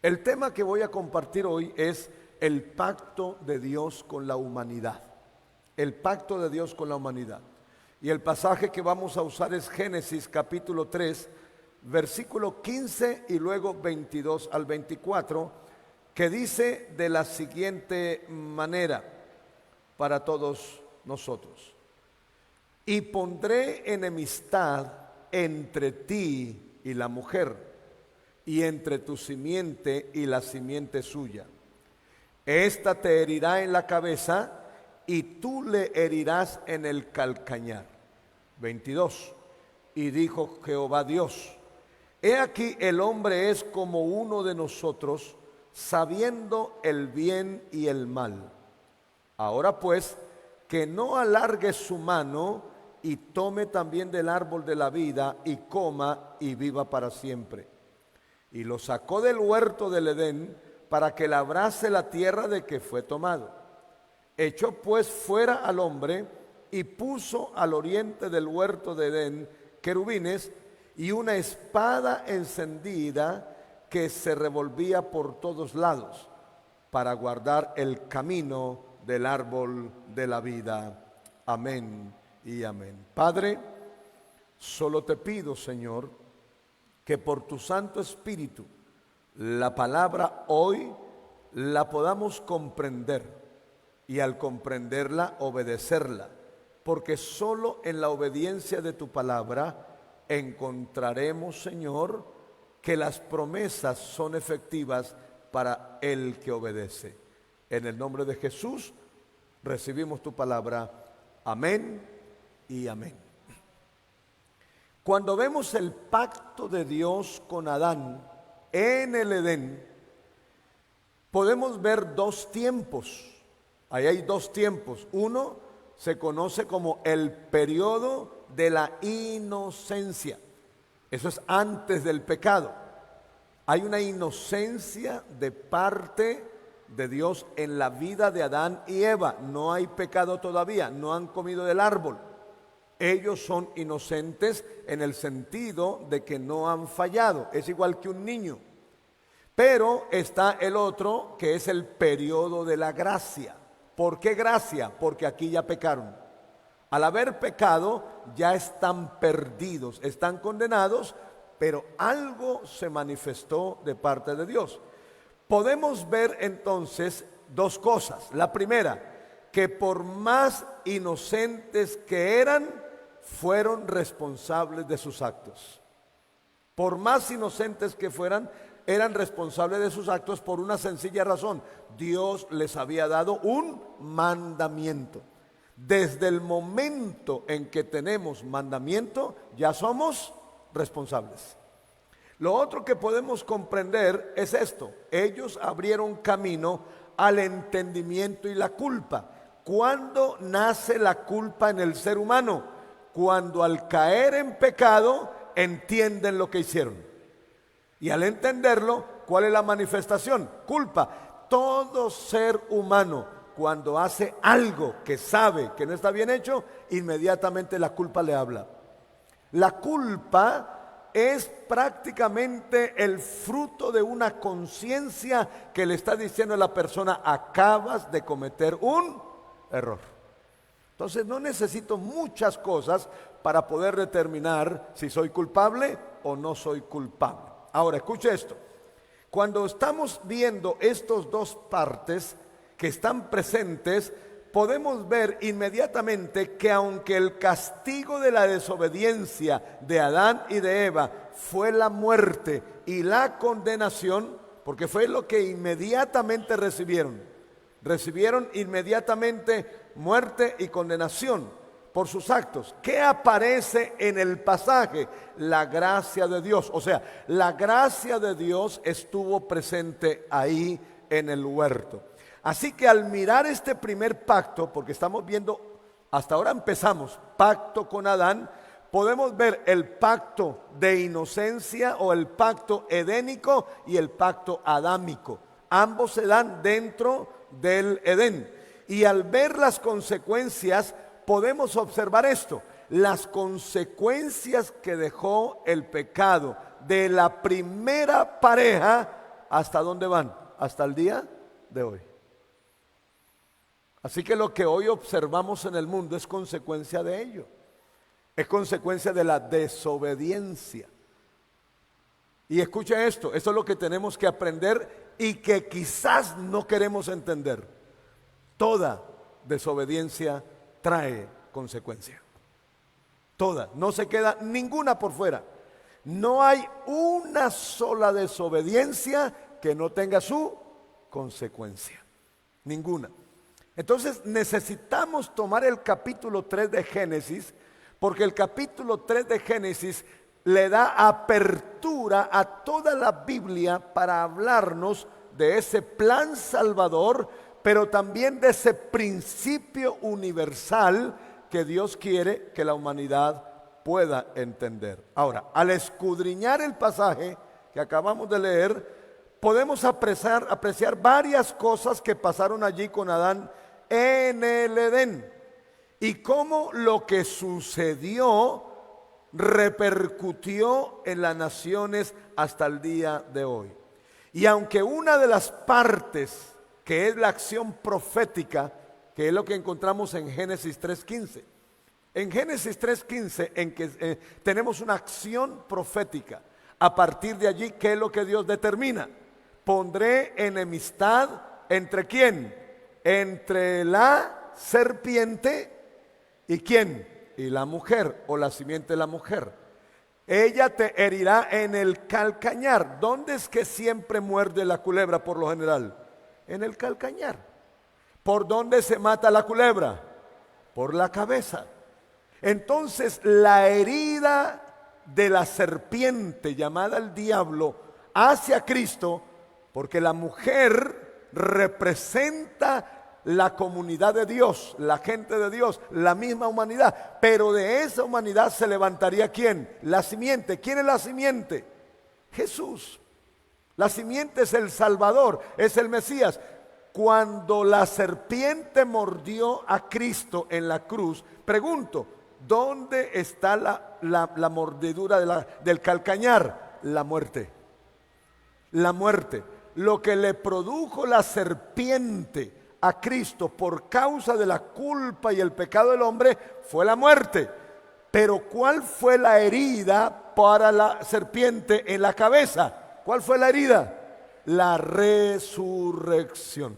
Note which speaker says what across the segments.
Speaker 1: El tema que voy a compartir hoy es el pacto de Dios con la humanidad. El pacto de Dios con la humanidad. Y el pasaje que vamos a usar es Génesis capítulo 3, versículo 15 y luego 22 al 24, que dice de la siguiente manera para todos nosotros: y pondré enemistad entre ti y la mujer, y entre tu simiente y la simiente suya. Esta te herirá en la cabeza, y tú le herirás en el calcañar. 22. Y dijo Jehová Dios: he aquí el hombre es como uno de nosotros, sabiendo el bien y el mal. Ahora pues, que no alargue su mano y tome también del árbol de la vida y coma y viva para siempre. Y lo sacó del huerto del Edén para que labrase la tierra de que fue tomado. Echó pues fuera al hombre y puso al oriente del huerto de Edén querubines y una espada encendida que se revolvía por todos lados para guardar el camino del árbol de la vida. Amén y amén. Padre, solo te pido, Señor, que por tu Santo Espíritu la palabra hoy la podamos comprender, y al comprenderla obedecerla, porque solo en la obediencia de tu palabra encontraremos, Señor, que las promesas son efectivas para el que obedece. En el nombre de Jesús recibimos tu palabra. Amén y amén. Cuando vemos el pacto de Dios con Adán en el Edén, podemos ver dos tiempos. Ahí hay dos tiempos. Uno se conoce como el periodo de la inocencia. Eso es antes del pecado. Hay una inocencia de parte de Dios en la vida de Adán y Eva. No hay pecado todavía, no han comido del árbol. Ellos son inocentes en el sentido de que no han fallado. Es igual que un niño. Pero está el otro, que es el periodo de la gracia. ¿Por qué gracia? Porque aquí ya pecaron. Al haber pecado, ya están perdidos, están condenados, pero algo se manifestó de parte de Dios. Podemos ver entonces dos cosas. La primera, que por más inocentes que eran, fueron responsables de sus actos. Por más inocentes que fueran, eran responsables de sus actos por una sencilla razón: Dios les había dado un mandamiento. Desde el momento en que tenemos mandamiento, ya somos responsables. Lo otro que podemos comprender es esto: ellos abrieron camino al entendimiento y la culpa. ¿Cuándo nace la culpa en el ser humano? Cuando al caer en pecado entienden lo que hicieron. Y al entenderlo, ¿cuál es la manifestación? Culpa. Todo ser humano, cuando hace algo que sabe que no está bien hecho, inmediatamente la culpa le habla. La culpa es prácticamente el fruto de una conciencia que le está diciendo a la persona: acabas de cometer un error. Entonces no necesito muchas cosas para poder determinar si soy culpable o no soy culpable. Ahora, escuche esto. Cuando estamos viendo estos dos partes que están presentes, podemos ver inmediatamente que aunque el castigo de la desobediencia de Adán y de Eva fue la muerte y la condenación, porque fue lo que inmediatamente recibieron inmediatamente muerte y condenación por sus actos. ¿Qué aparece en el pasaje? La gracia de Dios. O sea, la gracia de Dios estuvo presente ahí en el huerto. Así que al mirar este primer pacto, porque estamos viendo, hasta ahora empezamos, pacto con Adán, podemos ver el pacto de inocencia o el pacto edénico y el pacto adámico. Ambos se dan dentro del Edén. Y al ver las consecuencias, podemos observar esto: las consecuencias que dejó el pecado de la primera pareja ¿hasta dónde van? Hasta el día de hoy. Así que lo que hoy observamos en el mundo es consecuencia de ello. Es consecuencia de la desobediencia. Y escucha esto, eso es lo que tenemos que aprender y que quizás no queremos entender. Toda desobediencia trae consecuencia. Toda, no se queda ninguna por fuera. No hay una sola desobediencia que no tenga su consecuencia. Ninguna. Entonces necesitamos tomar el capítulo 3 de Génesis, porque el capítulo 3 de Génesis le da apertura a toda la Biblia para hablarnos de ese plan salvador, pero también de ese principio universal que Dios quiere que la humanidad pueda entender. Ahora, al escudriñar el pasaje que acabamos de leer, podemos apreciar varias cosas que pasaron allí con Adán en el Edén y cómo lo que sucedió repercutió en las naciones hasta el día de hoy. Y aunque una de las partes que es la acción profética, que es lo que encontramos en Génesis 3:15, en Génesis 3:15 en que tenemos una acción profética, a partir de allí, ¿qué es lo que Dios determina? Pondré enemistad ¿entre quién? Entre la serpiente y ¿quién? Y la mujer, o la simiente de la mujer. Ella te herirá en el calcañar. ¿Dónde es que siempre muerde la culebra por lo general? En el calcañar. ¿Por dónde se mata la culebra? Por la cabeza. Entonces la herida de la serpiente llamada el diablo hacia Cristo, porque la mujer representa la comunidad de Dios, la gente de Dios, la misma humanidad, pero de esa humanidad se levantaría ¿quién? La simiente. ¿Quién es la simiente? Jesús. La simiente es el Salvador, es el Mesías. Cuando la serpiente mordió a Cristo en la cruz, pregunto, ¿dónde está la mordedura del calcañar? La muerte. La muerte. Lo que le produjo la serpiente a Cristo por causa de la culpa y el pecado del hombre fue la muerte. Pero ¿cuál fue la herida para la serpiente en la cabeza? ¿Cuál fue la herida? La resurrección.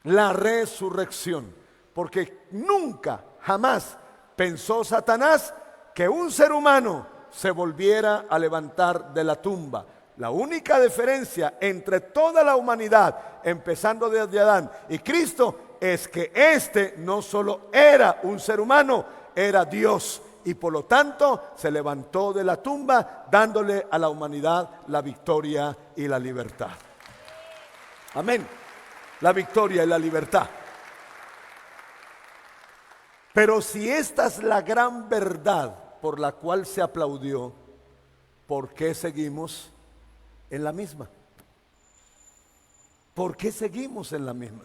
Speaker 1: La resurrección. Porque nunca, jamás pensó Satanás que un ser humano se volviera a levantar de la tumba. La única diferencia entre toda la humanidad, empezando desde Adán y Cristo, es que este no solo era un ser humano, era Dios. Y por lo tanto se levantó de la tumba dándole a la humanidad la victoria y la libertad. Amén. La victoria y la libertad. Pero si esta es la gran verdad por la cual se aplaudió, ¿por qué seguimos en la misma? ¿Por qué seguimos en la misma?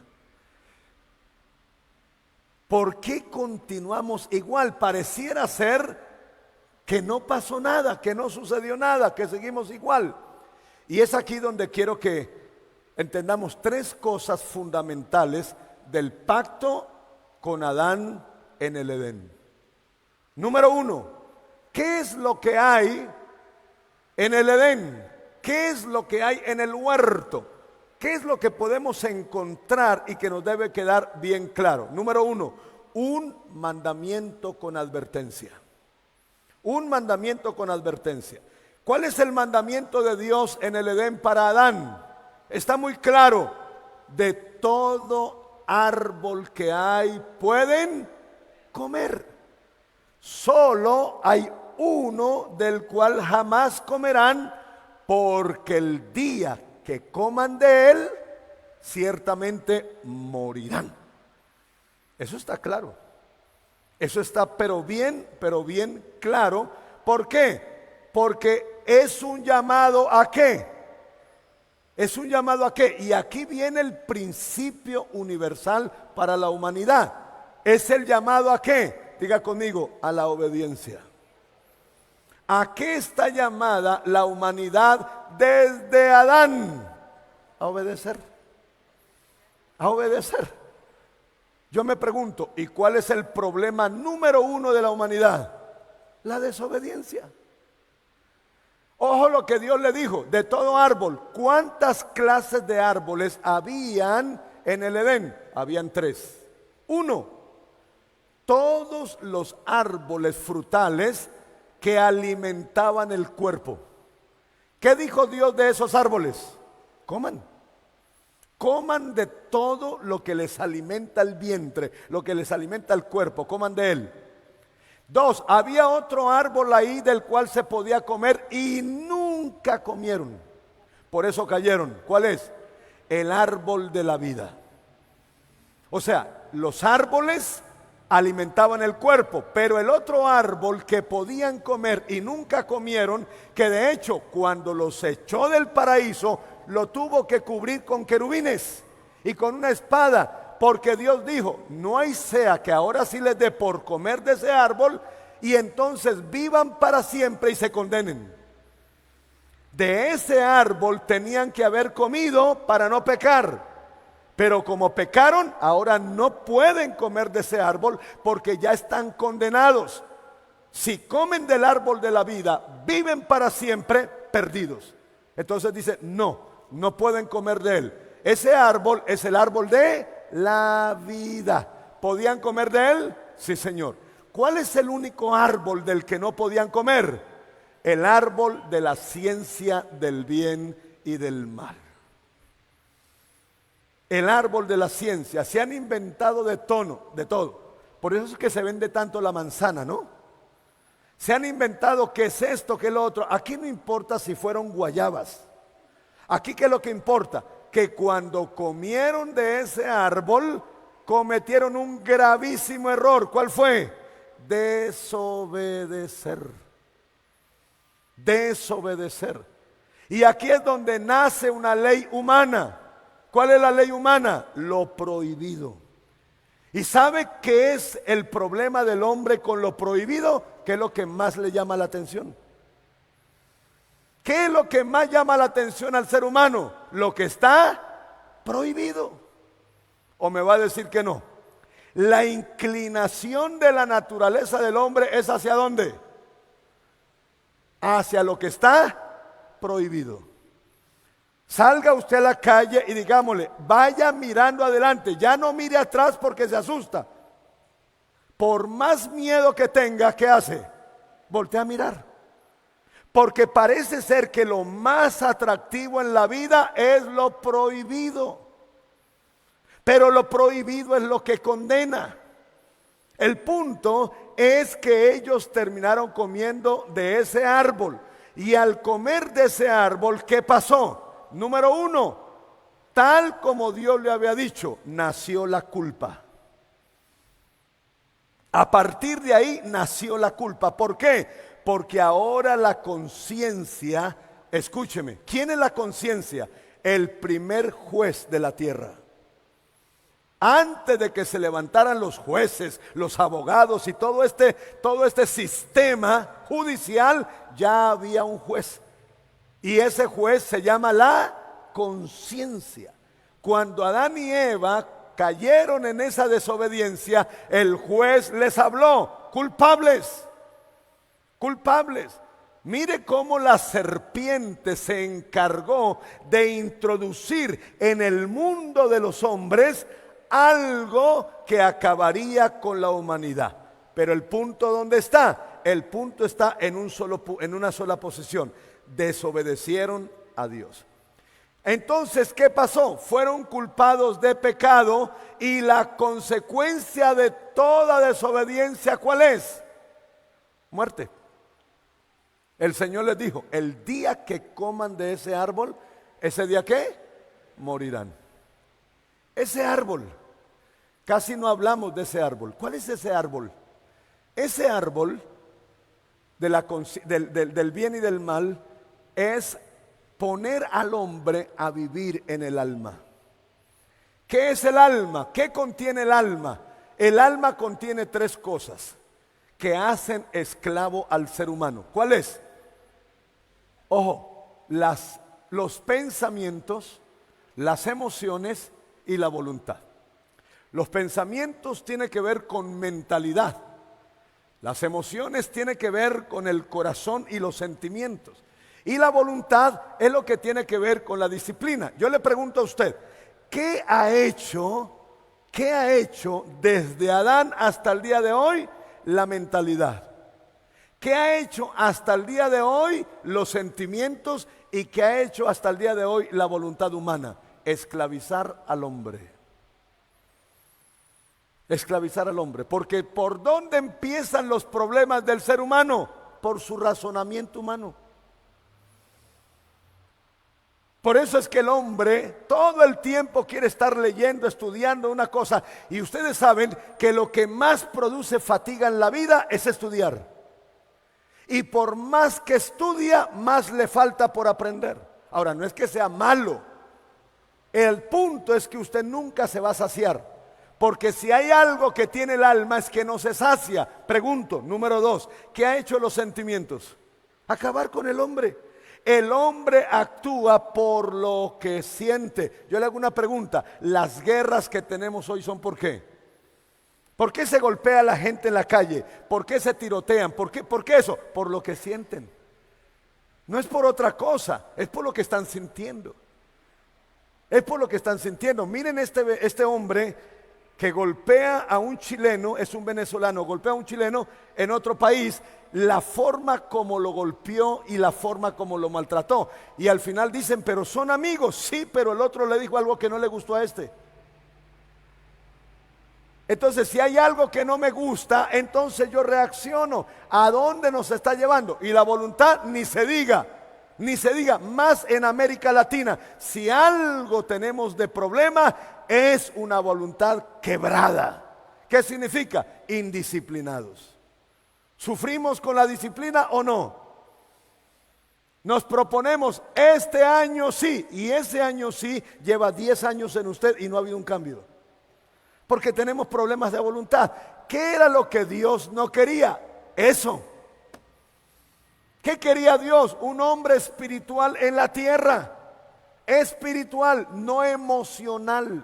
Speaker 1: ¿Por qué continuamos igual? Pareciera ser que no pasó nada, que no sucedió nada, que seguimos igual. Y es aquí donde quiero que entendamos tres cosas fundamentales del pacto con Adán en el Edén. Número uno, ¿qué es lo que hay en el Edén? ¿Qué es lo que hay en el huerto? ¿Qué es lo que podemos encontrar y que nos debe quedar bien claro? Número uno, un mandamiento con advertencia. Un mandamiento con advertencia. ¿Cuál es el mandamiento de Dios en el Edén para Adán? Está muy claro. De todo árbol que hay pueden comer. Solo hay uno del cual jamás comerán, porque el día que coman de él, ciertamente morirán. Eso está claro. Eso está pero bien claro. ¿Por qué? Porque es un llamado ¿a qué? Es un llamado ¿a qué? Y aquí viene el principio universal para la humanidad. Es el llamado ¿a qué? Diga conmigo, a la obediencia. ¿A qué está llamada la humanidad desde Adán a obedecer. A obedecer. Yo me pregunto, ¿y cuál es el problema número uno de la humanidad? La desobediencia. Ojo lo que Dios le dijo, de todo árbol. ¿Cuántas clases de árboles habían en el Edén? Habían 3. 1, todos los árboles frutales que alimentaban el cuerpo. ¿Qué dijo Dios de esos árboles? Coman. Coman de todo lo que les alimenta el vientre, lo que les alimenta el cuerpo, coman de él. 2, había otro árbol ahí del cual se podía comer y nunca comieron. Por eso cayeron. ¿Cuál es? El árbol de la vida. O sea, los árboles alimentaban el cuerpo, pero el otro árbol que podían comer y nunca comieron, que de hecho cuando los echó del paraíso, lo tuvo que cubrir con querubines y con una espada, porque Dios dijo, no hay sea que ahora sí les dé por comer de ese árbol y entonces vivan para siempre y se condenen. De ese árbol tenían que haber comido para no pecar, pero como pecaron, ahora no pueden comer de ese árbol porque ya están condenados. Si comen del árbol de la vida, viven para siempre perdidos. Entonces dice, no pueden comer de él. Ese árbol es el árbol de la vida. ¿Podían comer de él? Sí, Señor. ¿Cuál es el único árbol del que no podían comer? El árbol de la ciencia del bien y del mal. El árbol de la ciencia. Se han inventado de todo. Por eso es que se vende tanto la manzana, ¿no? Se han inventado qué es esto, qué es lo otro. Aquí no importa si fueron guayabas. Aquí qué es lo que importa, que cuando comieron de ese árbol, cometieron un gravísimo error. ¿Cuál fue? Desobedecer. Desobedecer. Y aquí es donde nace una ley humana. ¿Cuál es la ley humana? Lo prohibido. ¿Y sabe qué es el problema del hombre con lo prohibido? ¿Qué es lo que más le llama la atención? ¿Qué es lo que más llama la atención al ser humano? Lo que está prohibido. ¿O me va a decir que no? La inclinación de la naturaleza del hombre es ¿hacia dónde? Hacia lo que está prohibido. Salga usted a la calle y digámosle, vaya mirando adelante, ya no mire atrás porque se asusta. Por más miedo que tenga, ¿qué hace? Voltea a mirar. Porque parece ser que lo más atractivo en la vida es lo prohibido. Pero lo prohibido es lo que condena. El punto es que ellos terminaron comiendo de ese árbol. Y al comer de ese árbol, ¿qué pasó? Número 1, tal como Dios le había dicho, nació la culpa. A partir de ahí nació la culpa. ¿Por qué? Porque ahora la conciencia, escúcheme, ¿quién es la conciencia? El primer juez de la tierra. Antes de que se levantaran los jueces, los abogados y todo este sistema judicial, ya había un juez. Y ese juez se llama la conciencia. Cuando Adán y Eva cayeron en esa desobediencia, el juez les habló, culpables, culpables. Mire cómo la serpiente se encargó de introducir en el mundo de los hombres algo que acabaría con la humanidad. Pero el punto, ¿dónde está? El punto está en una sola posición. Desobedecieron a Dios. Entonces, ¿qué pasó? Fueron culpados de pecado y la consecuencia de toda desobediencia, ¿cuál es? Muerte. El Señor les dijo, el día que coman de ese árbol, ¿ese día qué? Morirán. Ese árbol, casi no hablamos de ese árbol. ¿Cuál es ese árbol? Ese árbol del bien y del mal es poner al hombre a vivir en el alma. ¿Qué es el alma? ¿Qué contiene el alma? El alma contiene 3 cosas que hacen esclavo al ser humano. ¿Cuál es? Ojo, los pensamientos, las emociones y la voluntad. Los pensamientos tienen que ver con mentalidad. Las emociones tienen que ver con el corazón y los sentimientos. Y la voluntad es lo que tiene que ver con la disciplina. Yo le pregunto a usted, ¿qué ha hecho desde Adán hasta el día de hoy la mentalidad? ¿Qué ha hecho hasta el día de hoy los sentimientos? ¿Y qué ha hecho hasta el día de hoy la voluntad humana? Esclavizar al hombre. Esclavizar al hombre. Porque ¿por dónde empiezan los problemas del ser humano? Por su razonamiento humano. Por eso es que el hombre todo el tiempo quiere estar leyendo, estudiando una cosa. Y ustedes saben que lo que más produce fatiga en la vida es estudiar. Y por más que estudia, más le falta por aprender. Ahora, no es que sea malo. El punto es que usted nunca se va a saciar. Porque si hay algo que tiene el alma es que no se sacia. Pregunto, número 2, ¿qué ha hecho los sentimientos? Acabar con el hombre. El hombre actúa por lo que siente. Yo le hago una pregunta, ¿las guerras que tenemos hoy son por qué? ¿Por qué se golpea a la gente en la calle? ¿Por qué se tirotean? ¿Por qué eso? Por lo que sienten. No es por otra cosa, es por lo que están sintiendo. Es por lo que están sintiendo. Miren este hombre que golpea a un chileno, es un venezolano, golpea a un chileno en otro país, la forma como lo golpeó y la forma como lo maltrató. Y al final dicen, pero son amigos. Sí, pero el otro le dijo algo que no le gustó a este. Entonces, si hay algo que no me gusta, entonces yo reacciono. ¿A dónde nos está llevando? Y la voluntad ni se diga, más en América Latina. Si algo tenemos de problema, es una voluntad quebrada. ¿Qué significa? Indisciplinados. ¿Sufrimos con la disciplina o no? Nos proponemos este año sí, y ese año sí lleva 10 años en usted y no ha habido un cambio. Porque tenemos problemas de voluntad. ¿Qué era lo que Dios no quería? Eso. ¿Qué quería Dios? Un hombre espiritual en la tierra. Espiritual, no emocional.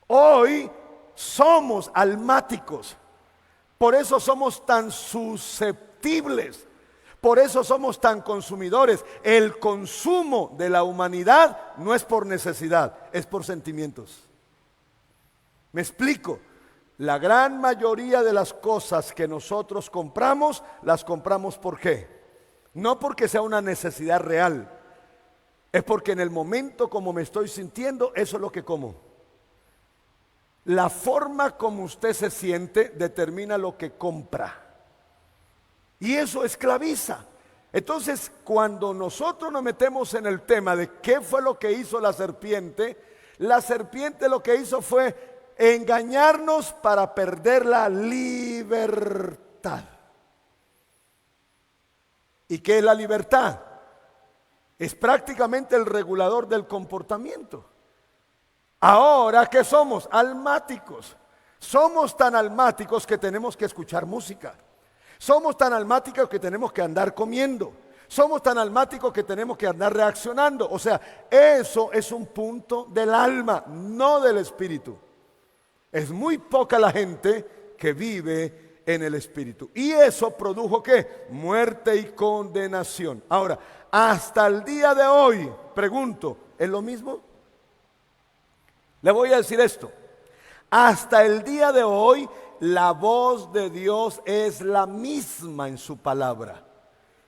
Speaker 1: Hoy somos almáticos. Por eso somos tan susceptibles. Por eso somos tan consumidores. El consumo de la humanidad no es por necesidad, es por sentimientos. Me explico. La gran mayoría de las cosas que nosotros compramos, las compramos ¿por qué? No porque sea una necesidad real. Es porque en el momento como me estoy sintiendo, eso es lo que como. La forma como usted se siente determina lo que compra. Y eso esclaviza. Entonces, cuando nosotros nos metemos en el tema de qué fue lo que hizo la serpiente lo que hizo fue engañarnos para perder la libertad. ¿Y qué es la libertad? Es prácticamente el regulador del comportamiento. Ahora, ¿qué somos? Almáticos. Somos tan almáticos que tenemos que escuchar música. Somos tan almáticos que tenemos que andar comiendo. Somos tan almáticos que tenemos que andar reaccionando. O sea, eso es un punto del alma, no del espíritu. Es muy poca la gente que vive en el espíritu. Y eso produjo ¿qué? Muerte y condenación. Ahora, hasta el día de hoy, pregunto, ¿es lo mismo? Le voy a decir esto. Hasta el día de hoy, la voz de Dios es la misma en su palabra.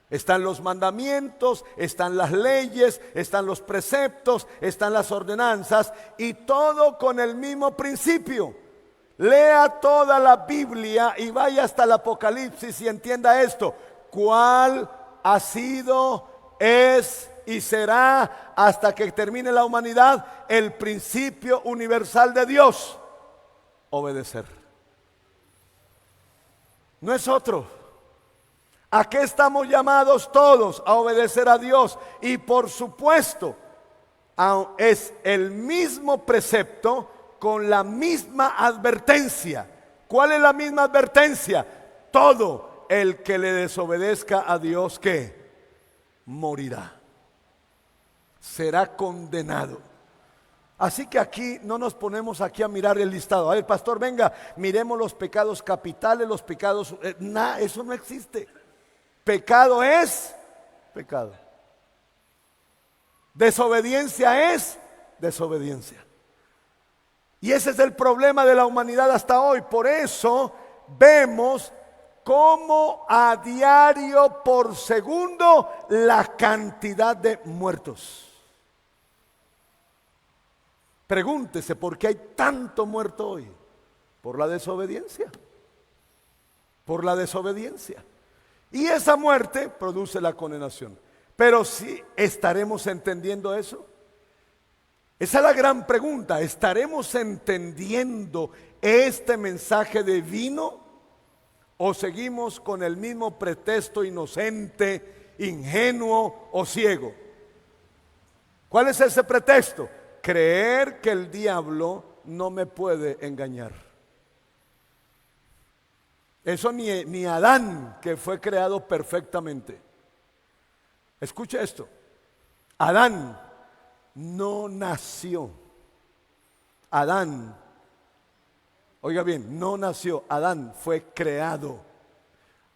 Speaker 1: Están los mandamientos, están las leyes, están los preceptos, están las ordenanzas y todo con el mismo principio. Lea toda la Biblia y vaya hasta el Apocalipsis y entienda esto. ¿Cuál ha sido, es y será hasta que termine la humanidad el principio universal de Dios? Obedecer. No es otro. ¿A qué estamos llamados todos? A obedecer a Dios. Y por supuesto, es el mismo precepto con la misma advertencia. ¿Cuál es la misma advertencia? Todo el que le desobedezca a Dios, ¿qué? Morirá. será condenado. Así que aquí no nos ponemos aquí a mirar el listado. A ver, pastor, venga, miremos los pecados capitales, los pecados... nada, eso no existe. Pecado es pecado. Desobediencia es desobediencia. Y ese es el problema de la humanidad hasta hoy. Por eso vemos cómo a diario por segundo la cantidad de muertos. Pregúntese por qué hay tanto muerto hoy. Por la desobediencia. Por la desobediencia. Y esa muerte produce la condenación. Pero si estaremos entendiendo eso. Esa es la gran pregunta. ¿Estaremos entendiendo este mensaje divino? ¿O seguimos con el mismo pretexto inocente, ingenuo o ciego? ¿Cuál es ese pretexto? Creer que el diablo no me puede engañar. Eso ni Adán, que fue creado perfectamente. Escucha esto. Adán no nació. Adán, oiga bien, no nació. Adán fue creado.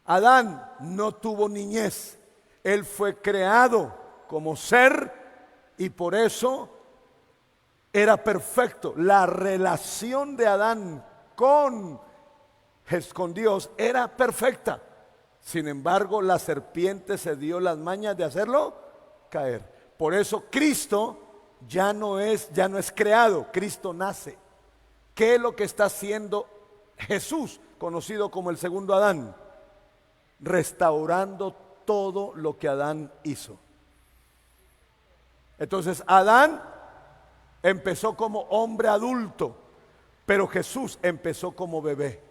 Speaker 1: Adán no tuvo niñez. Él fue creado como ser y por eso era perfecto. La relación de Adán con Dios era perfecta. Sin embargo, la serpiente se dio las mañas de hacerlo caer. Por eso Cristo ya no es creado, Cristo nace. ¿Qué es lo que está haciendo Jesús, conocido como el segundo Adán? Restaurando todo lo que Adán hizo. Entonces Adán empezó como hombre adulto, pero Jesús empezó como bebé,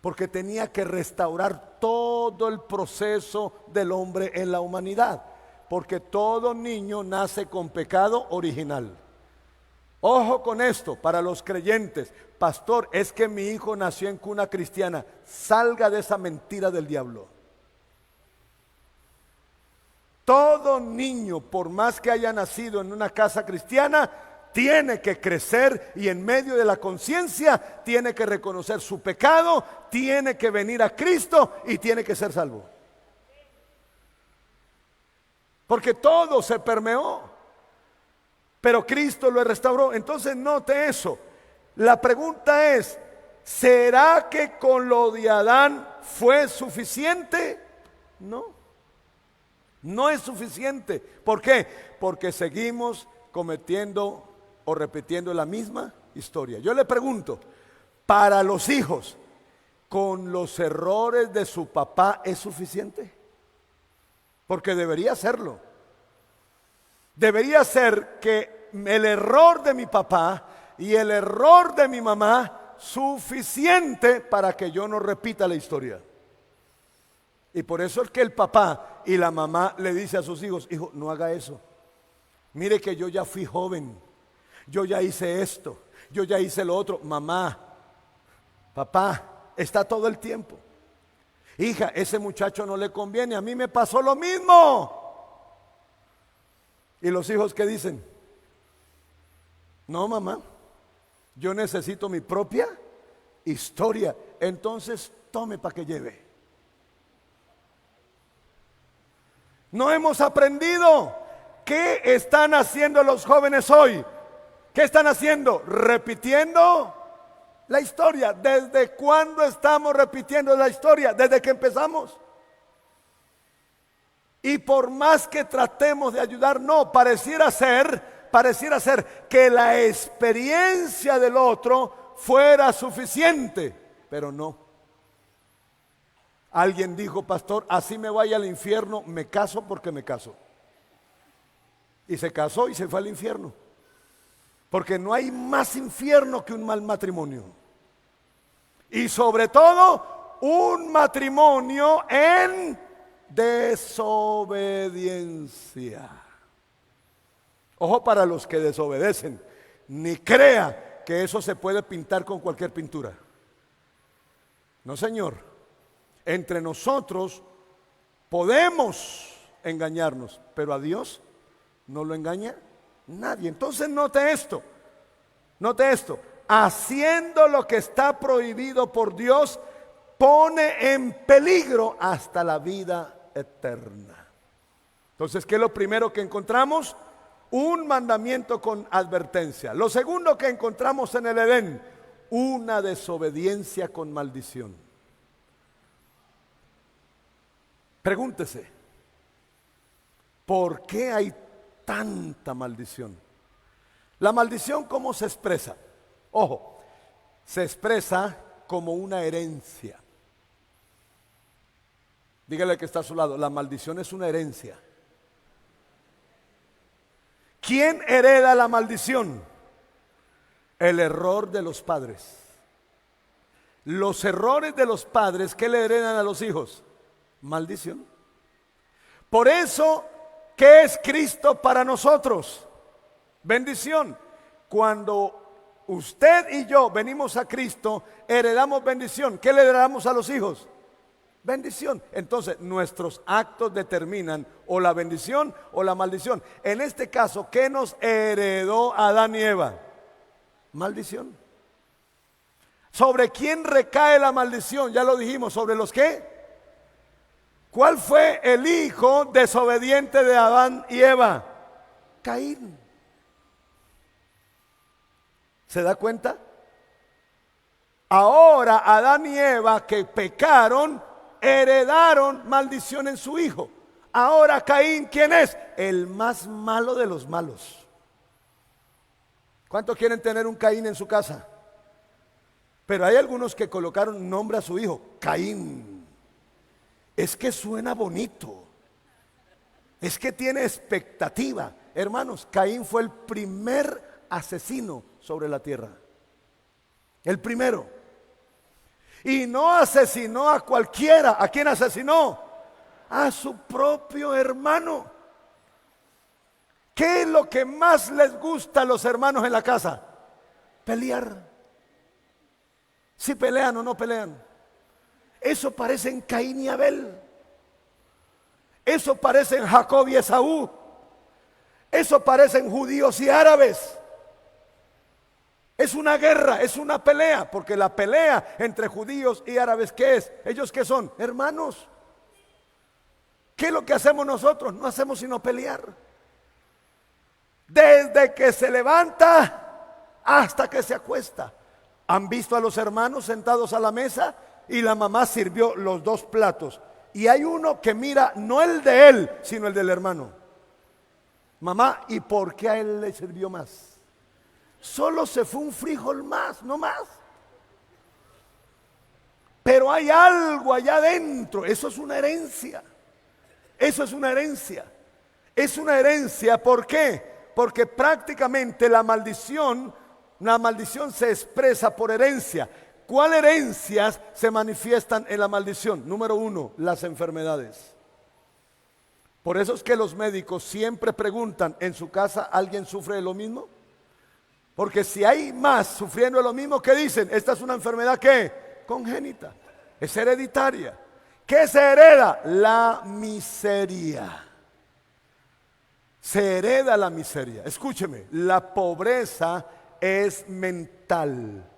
Speaker 1: porque tenía que restaurar todo el proceso del hombre en la humanidad, porque todo niño nace con pecado original. Ojo con esto, para los creyentes, pastor, es que mi hijo nació en cuna cristiana. Salga de esa mentira del diablo. Todo niño, por más que haya nacido en una casa cristiana, tiene que crecer y en medio de la conciencia tiene que reconocer su pecado, tiene que venir a Cristo y tiene que ser salvo. Porque todo se permeó, pero Cristo lo restauró. Entonces note eso. La pregunta es, ¿será que con lo de Adán fue suficiente? No, no es suficiente. ¿Por qué? Porque seguimos cometiendo o repitiendo la misma historia. Yo le pregunto, para los hijos, ¿con los errores de su papá es suficiente? Porque debería serlo. Debería ser que el error de mi papá y el error de mi mamá suficiente para que yo no repita la historia. Y por eso es que el papá y la mamá le dice a sus hijos, hijo, no haga eso. Mire que yo ya fui joven, yo ya hice esto, yo ya hice lo otro. Mamá, papá, está todo el tiempo. Hija, ese muchacho no le conviene, a mí me pasó lo mismo. ¿Y los hijos qué dicen? No, mamá, yo necesito mi propia historia. Entonces tome para que lleve. No hemos aprendido. ¿Qué están haciendo los jóvenes hoy? ¿Qué están haciendo? Repitiendo la historia. ¿Desde cuándo estamos repitiendo la historia? Desde que empezamos. Y por más que tratemos de ayudar, no, pareciera ser que la experiencia del otro fuera suficiente, pero no. Alguien dijo, pastor, así me vaya al infierno, me caso porque me caso. Y se casó y se fue al infierno. Porque no hay más infierno que un mal matrimonio. Y sobre todo, un matrimonio en desobediencia. Ojo para los que desobedecen. Ni crea que eso se puede pintar con cualquier pintura. No, señor. Entre nosotros podemos engañarnos, pero a Dios ¿No lo engaña nadie? Entonces note esto. Note esto. Haciendo lo que está prohibido por Dios, pone en peligro hasta la vida eterna. Entonces, ¿qué es lo primero que encontramos? Un mandamiento con advertencia. Lo segundo que encontramos en el Edén, una desobediencia con maldición. Pregúntese, ¿por qué hay tanta maldición? La maldición, ¿cómo se expresa? Ojo, se expresa como una herencia. Dígale que está a su lado, la maldición es una herencia. ¿Quién hereda la maldición? El error de los padres. Los errores de los padres, ¿qué le heredan a los hijos? Maldición. Por eso, ¿qué es Cristo para nosotros? Bendición. Cuando usted y yo venimos a Cristo, heredamos bendición. ¿Qué le heredamos a los hijos? Bendición. Entonces, nuestros actos determinan o la bendición o la maldición. En este caso, ¿qué nos heredó Adán y Eva? Maldición. ¿Sobre quién recae la maldición? Ya lo dijimos, ¿sobre los qué? ¿Cuál fue el hijo desobediente de Adán y Eva? Caín. ¿Se da cuenta? Ahora Adán y Eva que pecaron, heredaron maldición en su hijo. Ahora Caín, ¿quién es? El más malo de los malos. ¿Cuántos quieren tener un Caín en su casa? Pero hay algunos que colocaron nombre a su hijo, Caín. Es que suena bonito. Es que tiene expectativa. Hermanos, Caín fue el primer asesino sobre la tierra. El primero. Y no asesinó a cualquiera. ¿A quién asesinó? A su propio hermano. ¿Qué es lo que más les gusta a los hermanos en la casa? Pelear. Si pelean o no pelean. Eso parece en Caín y Abel. Eso parece en Jacob y Esaú. Eso parece en judíos y árabes. Es una guerra, es una pelea, porque la pelea entre judíos y árabes, ¿qué es? ¿Ellos qué son? Hermanos. ¿Qué es lo que hacemos nosotros? No hacemos sino pelear. Desde que se levanta hasta que se acuesta. ¿Han visto a los hermanos sentados a la mesa? Y la mamá sirvió los dos platos. Y hay uno que mira, no el de él, sino el del hermano. Mamá, ¿y por qué a él le sirvió más? Solo se fue un frijol más, no más. Pero hay algo allá adentro. Eso es una herencia. Eso es una herencia. Es una herencia, ¿por qué? Porque prácticamente la maldición se expresa por herencia. ¿Cuáles herencias se manifiestan en la maldición? Número uno, las enfermedades. Por eso es que los médicos siempre preguntan, ¿en su casa alguien sufre de lo mismo? Porque si hay más sufriendo de lo mismo, ¿qué dicen? Esta es una enfermedad ¿qué? Congénita, es hereditaria. ¿Qué se hereda? La miseria. Se hereda la miseria. Escúcheme, la pobreza es mental.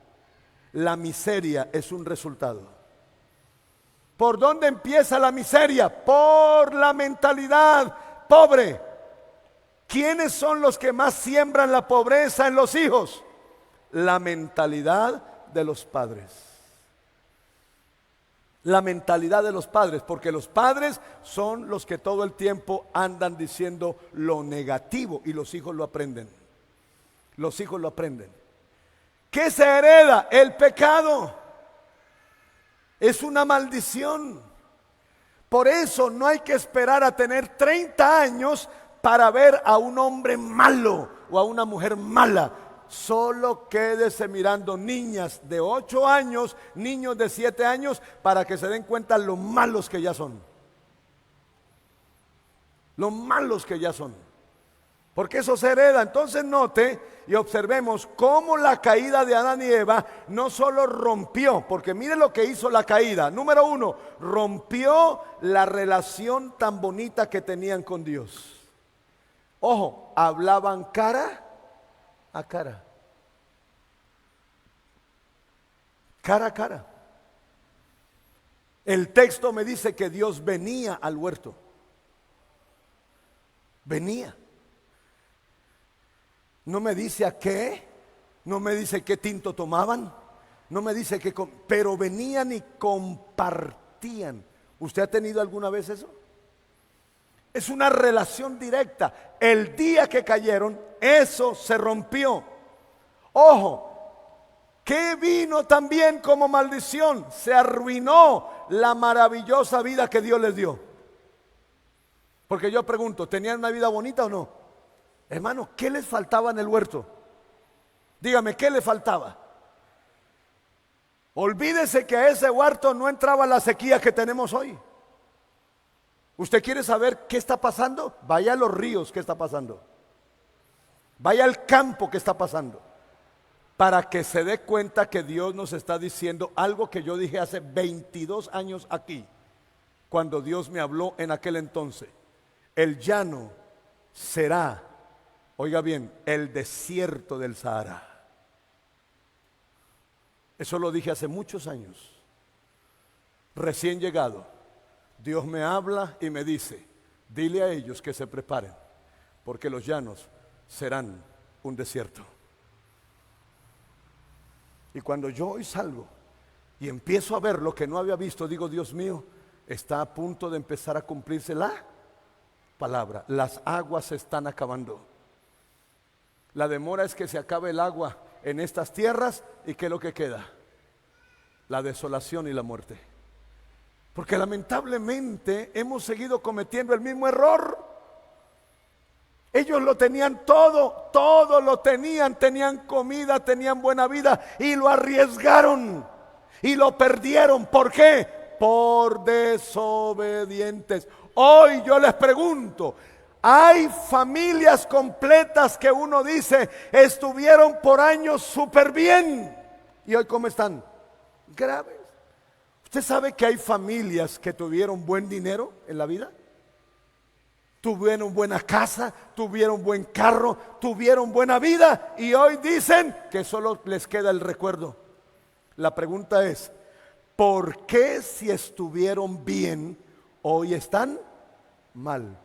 Speaker 1: La miseria es un resultado. ¿Por dónde empieza la miseria? Por la mentalidad pobre. ¿Quiénes son los que más siembran la pobreza en los hijos? La mentalidad de los padres. La mentalidad de los padres, porque los padres son los que todo el tiempo andan diciendo lo negativo y los hijos lo aprenden. Los hijos lo aprenden. ¿Qué se hereda? El pecado. Es una maldición. Por eso no hay que esperar a tener 30 años para ver a un hombre malo o a una mujer mala. Solo quédese mirando niñas de 8 años, niños de 7 años, para que se den cuenta lo malos que ya son. Lo malos que ya son. Porque eso se hereda. Entonces note y observemos cómo la caída de Adán y Eva no solo rompió, porque mire lo que hizo la caída. Número uno, rompió la relación tan bonita que tenían con Dios. Ojo, hablaban cara a cara. Cara a cara. El texto me dice que Dios venía al huerto. Venía. No me dice a qué, no me dice qué tinto tomaban, no me dice qué, pero venían y compartían. ¿Usted ha tenido alguna vez eso? Es una relación directa. El día que cayeron, eso se rompió. Ojo, ¿qué vino también como maldición? Se arruinó la maravillosa vida que Dios les dio. Porque yo pregunto, ¿tenían una vida bonita o no? Hermano, ¿qué les faltaba en el huerto? Dígame, ¿qué le faltaba? Olvídese que a ese huerto no entraba la sequía que tenemos hoy. ¿Usted quiere saber qué está pasando? Vaya a los ríos, ¿qué está pasando? Vaya al campo, ¿qué está pasando? Para que se dé cuenta que Dios nos está diciendo algo que yo dije hace 22 años aquí, cuando Dios me habló en aquel entonces. El llano será, oiga bien, el desierto del Sahara. Eso lo dije hace muchos años. Recién llegado, Dios me habla y me dice, dile a ellos que se preparen, porque los llanos serán un desierto. Y cuando yo hoy salgo y empiezo a ver lo que no había visto, digo, Dios mío, está a punto de empezar a cumplirse la palabra. Las aguas se están acabando. La demora es que se acabe el agua en estas tierras, y ¿qué es lo que queda? La desolación y la muerte. Porque lamentablemente hemos seguido cometiendo el mismo error. Ellos lo tenían todo, todo lo tenían, tenían comida, tenían buena vida, y lo arriesgaron y lo perdieron. ¿Por qué? Por desobedientes. Hoy yo les pregunto, hay familias completas que uno dice estuvieron por años súper bien, y hoy ¿cómo están? Graves. ¿Usted sabe que hay familias que tuvieron buen dinero en la vida? Tuvieron buena casa, tuvieron buen carro, tuvieron buena vida, y hoy dicen que solo les queda el recuerdo. La pregunta es, ¿por qué si estuvieron bien, hoy están mal?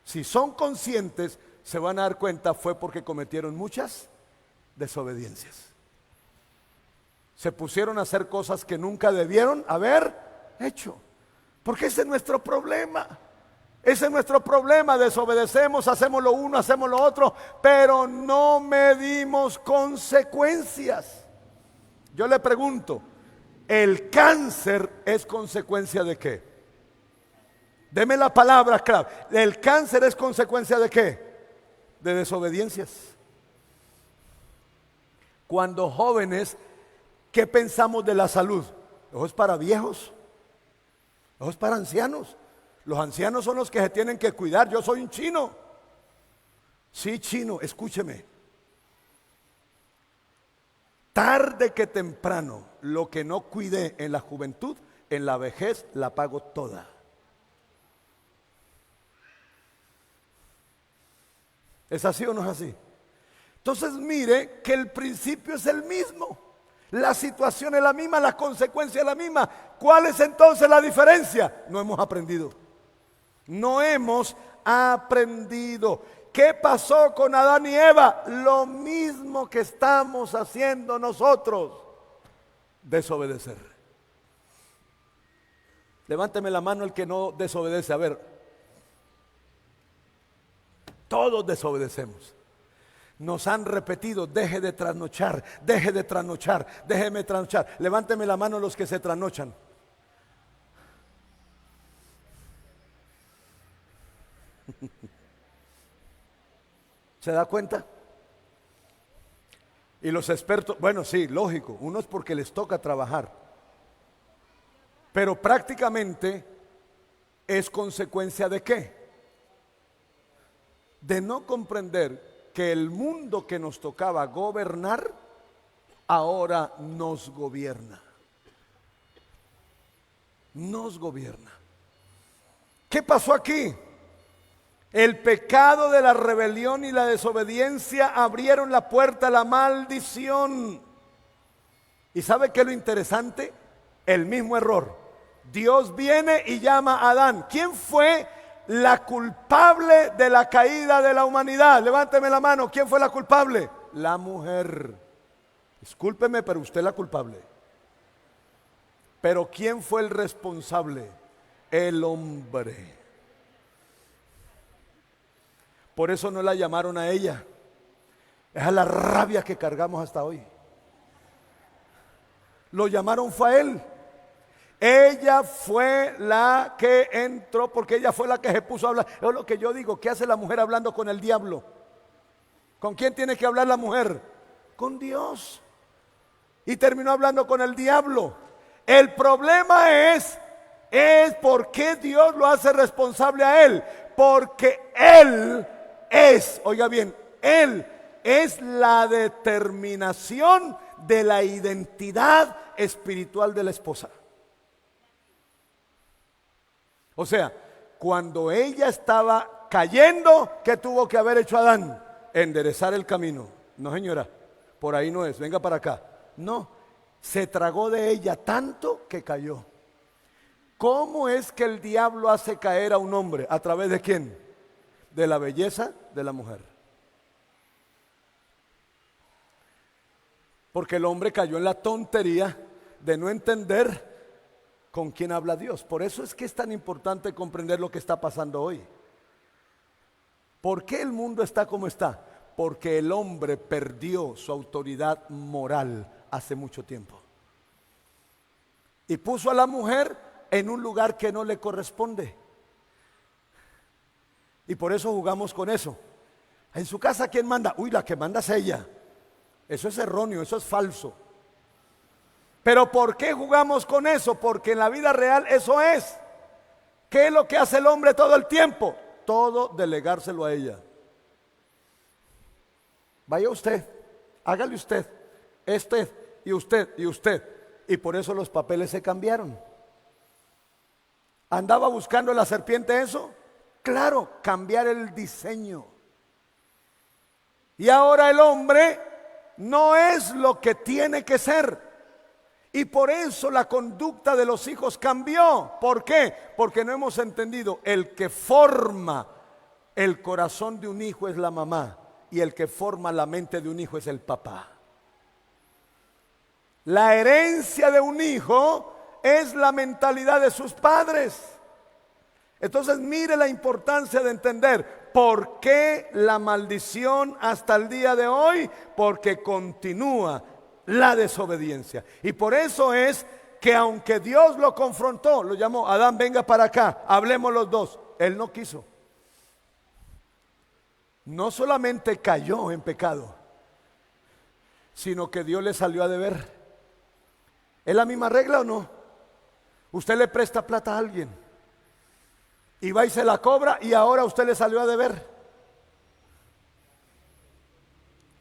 Speaker 1: Si son conscientes, se van a dar cuenta, fue porque cometieron muchas desobediencias. Se pusieron a hacer cosas que nunca debieron haber hecho. Porque ese es nuestro problema. Ese es nuestro problema. Desobedecemos, hacemos lo uno, hacemos lo otro, pero no medimos consecuencias. Yo le pregunto, ¿el cáncer es consecuencia de qué? Deme la palabra clave. ¿El cáncer es consecuencia de qué? De desobediencias. Cuando jóvenes, ¿qué pensamos de la salud? ¿Eso es para viejos? ¿Eso es para ancianos? Los ancianos son los que se tienen que cuidar. Yo soy un chino. Sí, chino, escúcheme. Tarde que temprano, lo que no cuidé en la juventud, en la vejez la pago toda. ¿Es así o no es así? Entonces mire que el principio es el mismo. La situación es la misma, la consecuencia es la misma. ¿Cuál es entonces la diferencia? No hemos aprendido. No hemos aprendido. ¿Qué pasó con Adán y Eva? Lo mismo que estamos haciendo nosotros. Desobedecer. Levánteme la mano el que no desobedece. A ver, todos desobedecemos. Nos han repetido, deje de trasnochar, deje de trasnochar, déjeme trasnochar. Levánteme la mano los que se trasnochan. ¿Se da cuenta? Y los expertos, bueno, sí, lógico, uno es porque les toca trabajar, pero prácticamente es consecuencia de ¿qué? De no comprender que el mundo que nos tocaba gobernar, ahora nos gobierna. Nos gobierna. ¿Qué pasó aquí? El pecado de la rebelión y la desobediencia abrieron la puerta a la maldición. ¿Y sabe qué es lo interesante? El mismo error. Dios viene y llama a Adán. ¿Quién fue la culpable de la caída de la humanidad? Levánteme la mano. ¿Quién fue la culpable? La mujer. Discúlpeme, pero usted es la culpable. Pero ¿quién fue el responsable? El hombre. Por eso no la llamaron a ella. Es a la rabia que cargamos hasta hoy. Lo llamaron fue a él. Ella fue la que entró, porque ella fue la que se puso a hablar. Es lo que yo digo, ¿qué hace la mujer hablando con el diablo? ¿Con quién tiene que hablar la mujer? Con Dios. Y terminó hablando con el diablo. El problema es por qué Dios lo hace responsable a él. Porque él es, oiga bien, él es la determinación de la identidad espiritual de la esposa. O sea, cuando ella estaba cayendo, ¿qué tuvo que haber hecho Adán? Enderezar el camino. No, señora, por ahí no es, venga para acá. No, se tragó de ella tanto que cayó. ¿Cómo es que el diablo hace caer a un hombre? ¿A través de quién? De la belleza de la mujer. Porque el hombre cayó en la tontería de no entender con quién habla Dios. Por eso es que es tan importante comprender lo que está pasando hoy. ¿Por qué el mundo está como está? Porque el hombre perdió su autoridad moral hace mucho tiempo. Y puso a la mujer en un lugar que no le corresponde. Y por eso jugamos con eso. En su casa, ¿quién manda? Uy, la que manda es ella. Eso es erróneo, eso es falso. Pero ¿por qué jugamos con eso? Porque en la vida real eso es. ¿Qué es lo que hace el hombre todo el tiempo? Todo delegárselo a ella. Vaya usted, hágale usted, y usted, y usted. Y por eso los papeles se cambiaron. ¿Andaba buscando la serpiente eso? Claro, cambiar el diseño. Y ahora el hombre no es lo que tiene que ser. Y por eso la conducta de los hijos cambió. ¿Por qué? Porque no hemos entendido. El que forma el corazón de un hijo es la mamá. Y el que forma la mente de un hijo es el papá. La herencia de un hijo es la mentalidad de sus padres. Entonces mire la importancia de entender por qué la maldición hasta el día de hoy. Porque continúa la desobediencia. Y por eso es que aunque Dios lo confrontó, lo llamó: Adán, venga para acá, hablemos los dos. Él no quiso. No solamente cayó en pecado, sino que Dios le salió a deber. ¿Es la misma regla o no? Usted le presta plata a alguien y va y se la cobra, y ahora usted le salió a deber.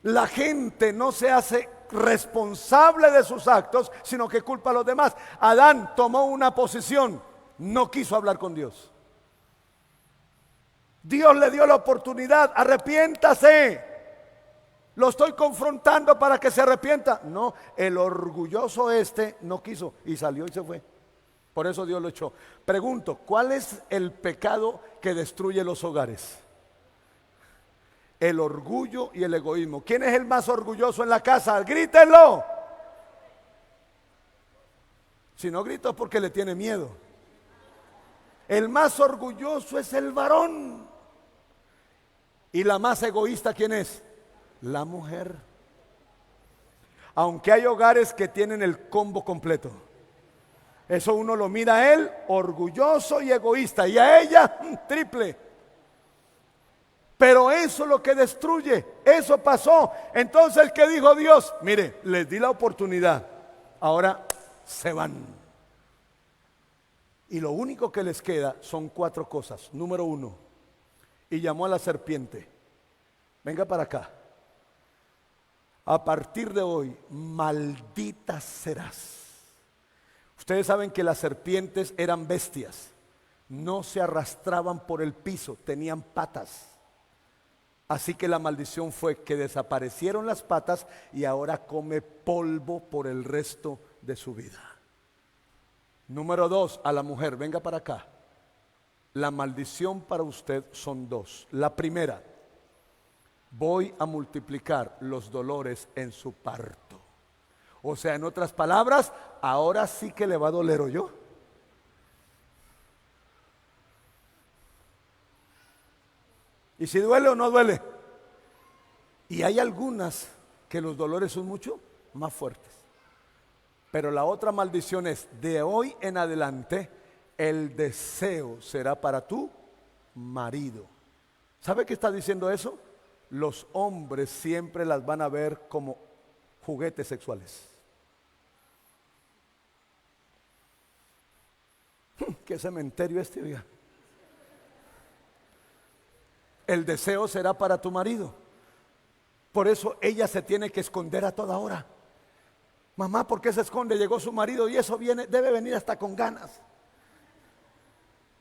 Speaker 1: La gente no se hace responsable de sus actos, sino que culpa a los demás. Adán tomó una posición, no quiso hablar con Dios. Dios le dio la oportunidad: arrepiéntase. Lo estoy confrontando para que se arrepienta. No, el orgulloso no quiso y salió y se fue. Por eso Dios lo echó. Pregunto, ¿cuál es el pecado que destruye los hogares? El orgullo y el egoísmo. ¿Quién es el más orgulloso en la casa? Grítenlo. Si no grito es porque le tiene miedo. El más orgulloso es el varón. ¿Y la más egoísta quién es? La mujer. Aunque hay hogares que tienen el combo completo. Eso uno lo mira a él, orgulloso y egoísta, y a ella, triple. Pero eso es lo que destruye. Eso pasó. Entonces, ¿qué dijo Dios? Mire, les di la oportunidad, ahora se van. Y lo único que les queda son 4 cosas. Número 1, y llamó a la serpiente: venga para acá. A partir de hoy, maldita serás. Ustedes saben que las serpientes eran bestias, no se arrastraban por el piso, tenían patas. Así que la maldición fue que desaparecieron las patas y ahora come polvo por el resto de su vida. Número 2, a la mujer, venga para acá. La maldición para usted son 2. La primera, voy a multiplicar los dolores en su parto. O sea, en otras palabras, ahora sí que le va a doler, ¿o yo? ¿Y si duele o no duele? Y hay algunas que los dolores son mucho más fuertes. Pero la otra maldición es, de hoy en adelante, el deseo será para tu marido. ¿Sabe qué está diciendo eso? Los hombres siempre las van a ver como juguetes sexuales. ¿Qué cementerio este, oiga? El deseo será para tu marido. Por eso ella se tiene que esconder a toda hora. Mamá, ¿por qué se esconde? Llegó su marido y eso debe venir hasta con ganas.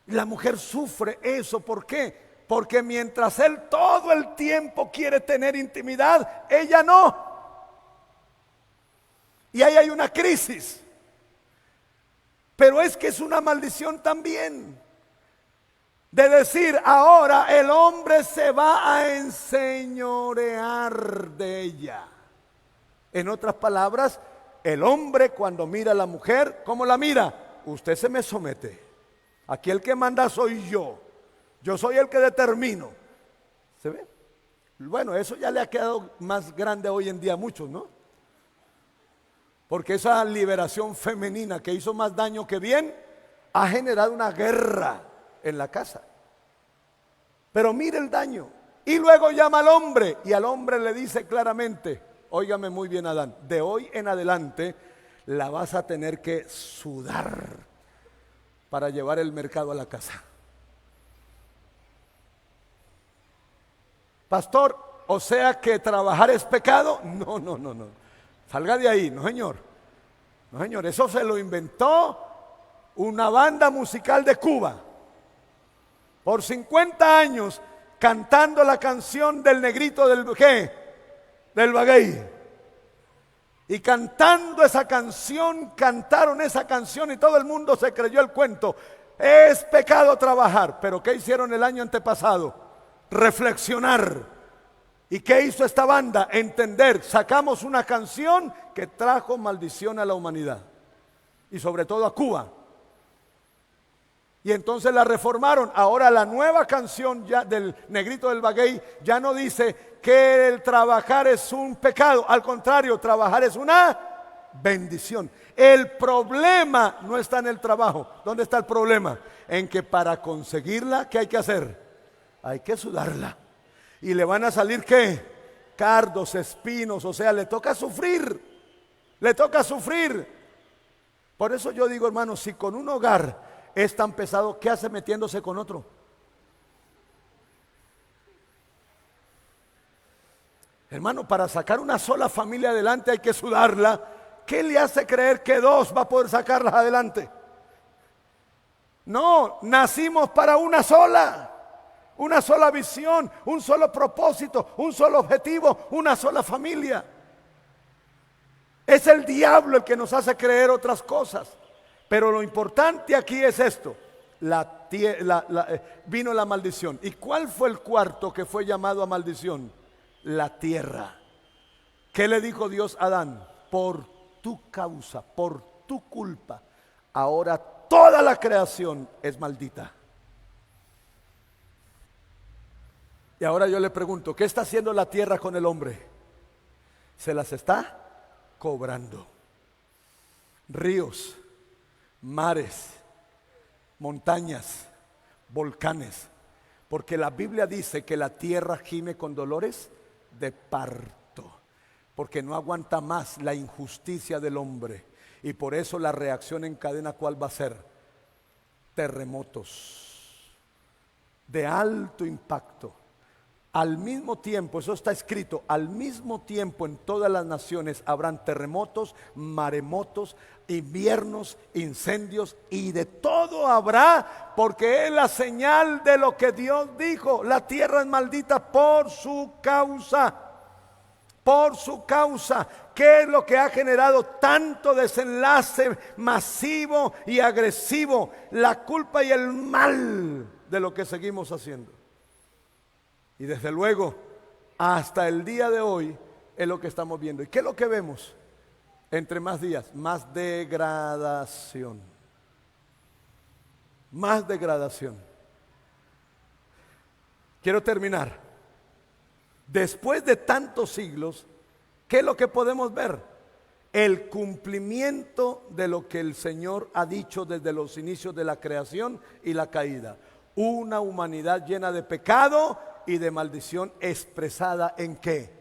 Speaker 1: La mujer sufre eso, ¿por qué? Porque mientras él todo el tiempo quiere tener intimidad, ella no. Y ahí hay una crisis. Pero es que es una maldición también. De decir, ahora el hombre se va a enseñorear de ella. En otras palabras, el hombre cuando mira a la mujer, ¿cómo la mira? Usted se me somete. Aquí el que manda soy yo. Yo soy el que determino. ¿Se ve? Bueno, eso ya le ha quedado más grande hoy en día a muchos, ¿no? Porque esa liberación femenina que hizo más daño que bien, ha generado una guerra en la casa. Pero mire el daño. Y luego llama al hombre y al hombre le dice claramente, óigame muy bien, Adán, de hoy en adelante la vas a tener que sudar para llevar el mercado a la casa. Pastor, o sea que trabajar es pecado. No, no, no, no. Salga de ahí, no señor. No señor, eso se lo inventó una banda musical de Cuba. Por 50 años cantando la canción del negrito del Baguey. Y cantando esa canción, cantaron esa canción y todo el mundo se creyó el cuento. Es pecado trabajar. Pero ¿qué hicieron el año antepasado? Reflexionar. ¿Y qué hizo esta banda? Entender. Sacamos una canción que trajo maldición a la humanidad. Y sobre todo a Cuba. Y entonces la reformaron. Ahora la nueva canción ya del negrito del Baguey ya no dice que el trabajar es un pecado. Al contrario, trabajar es una bendición. El problema no está en el trabajo. ¿Dónde está el problema? En que para conseguirla, ¿qué hay que hacer? Hay que sudarla. Y le van a salir ¿qué? Cardos, espinos, o sea, le toca sufrir. Le toca sufrir. Por eso yo digo, hermano, si con un hogar es tan pesado, ¿qué hace metiéndose con otro? Hermano, para sacar una sola familia adelante hay que sudarla. ¿Qué le hace creer que dos va a poder sacarlas adelante? No, nacimos para una sola visión, un solo propósito, un solo objetivo, una sola familia. Es el diablo el que nos hace creer otras cosas. Pero lo importante aquí es esto. Vino la maldición. ¿Y cuál fue el cuarto que fue llamado a maldición? La tierra. ¿Qué le dijo Dios a Adán? Por tu causa, por tu culpa, ahora toda la creación es maldita. Y ahora yo le pregunto, ¿qué está haciendo la tierra con el hombre? Se las está cobrando. Ríos, mares, montañas, volcanes, porque la Biblia dice que la tierra gime con dolores de parto, porque no aguanta más la injusticia del hombre, y por eso la reacción en cadena, ¿cuál va a ser? Terremotos de alto impacto, al mismo tiempo, eso está escrito, al mismo tiempo en todas las naciones habrán terremotos, maremotos, inviernos, incendios y de todo habrá, porque es la señal de lo que Dios dijo. La tierra es maldita por su causa. Por su causa. ¿Qué es lo que ha generado tanto desenlace masivo y agresivo? La culpa y el mal de lo que seguimos haciendo. Y desde luego, hasta el día de hoy es lo que estamos viendo. ¿Y qué es lo que vemos? Entre más días, más degradación. Más degradación. Quiero terminar. Después de tantos siglos, ¿qué es lo que podemos ver? El cumplimiento de lo que el Señor ha dicho desde los inicios de la creación y la caída. Una humanidad llena de pecado y de maldición, expresada ¿en qué?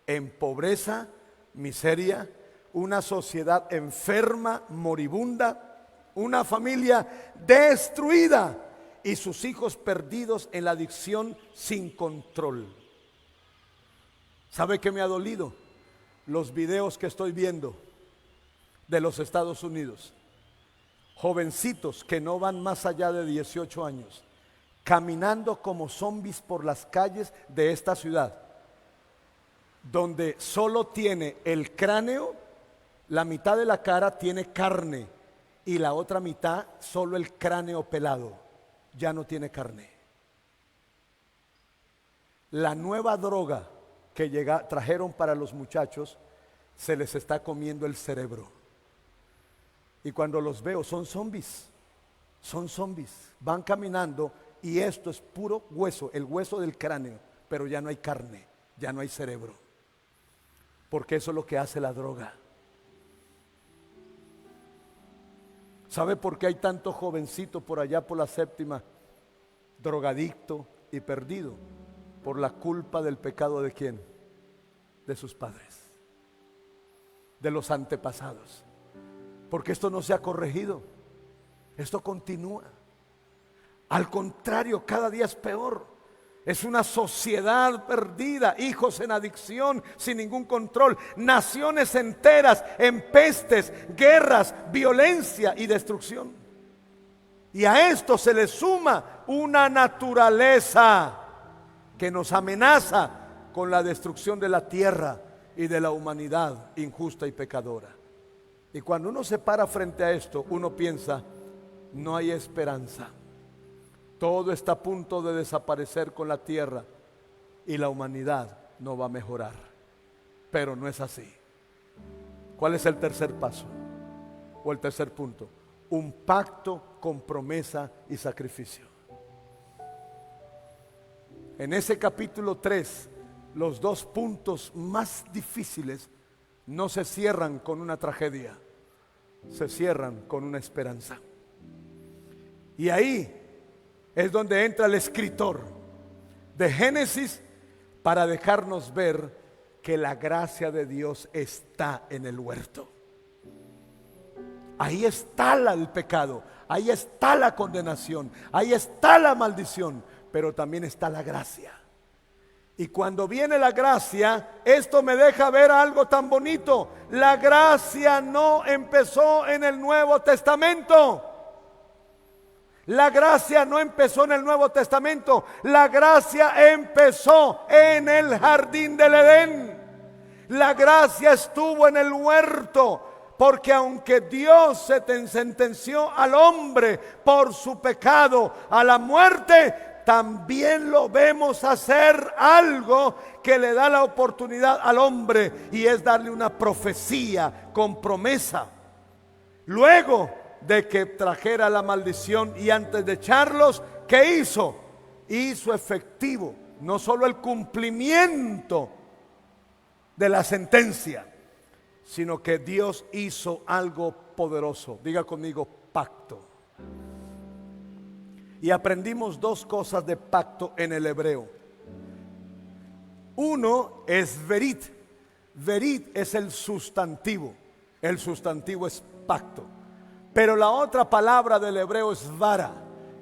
Speaker 1: En pobreza, miseria, una sociedad enferma, moribunda, una familia destruida y sus hijos perdidos en la adicción sin control. ¿Sabe qué me ha dolido? Los videos que estoy viendo de los Estados Unidos. Jovencitos que no van más allá de 18 años, caminando como zombies por las calles de esta ciudad, donde solo tiene el cráneo, la mitad de la cara tiene carne y la otra mitad solo el cráneo pelado, ya no tiene carne. La nueva droga que trajeron para los muchachos se les está comiendo el cerebro. Y cuando los veo son zombies, van caminando y esto es puro hueso, el hueso del cráneo, pero ya no hay carne, ya no hay cerebro, porque eso es lo que hace la droga. ¿Sabe por qué hay tanto jovencito por allá por la séptima, drogadicto y perdido? Por la culpa del pecado ¿de quién? De sus padres, de los antepasados. Porque esto no se ha corregido, esto continúa. Al contrario, cada día es peor. Es una sociedad perdida, hijos en adicción, sin ningún control, naciones enteras en pestes, guerras, violencia y destrucción. Y a esto se le suma una naturaleza que nos amenaza con la destrucción de la tierra y de la humanidad injusta y pecadora. Y cuando uno se para frente a esto, uno piensa, no hay esperanza. Todo está a punto de desaparecer con la tierra y la humanidad no va a mejorar. Pero no es así. ¿Cuál es el tercer paso? O el tercer punto. Un pacto con promesa y sacrificio. En ese capítulo 3, los dos puntos más difíciles no se cierran con una tragedia, se cierran con una esperanza. Y ahí es donde entra el escritor de Génesis para dejarnos ver que la gracia de Dios está en el huerto. Ahí está el pecado, ahí está la condenación, ahí está la maldición, pero también está la gracia. Y cuando viene la gracia, esto me deja ver algo tan bonito. La gracia no empezó en el Nuevo Testamento. La gracia no empezó en el Nuevo Testamento. La gracia empezó en el jardín del Edén. La gracia estuvo en el huerto. Porque aunque Dios sentenció al hombre por su pecado a la muerte, también lo vemos hacer algo que le da la oportunidad al hombre, y es darle una profecía con promesa. Luego de que trajera la maldición y antes de echarlos, ¿qué hizo? Hizo efectivo no solo el cumplimiento de la sentencia, sino que Dios hizo algo poderoso. Diga conmigo, pacto. Y aprendimos dos cosas de pacto en el hebreo. Uno es verit. Verit es el sustantivo. El sustantivo es pacto. Pero la otra palabra del hebreo es vara.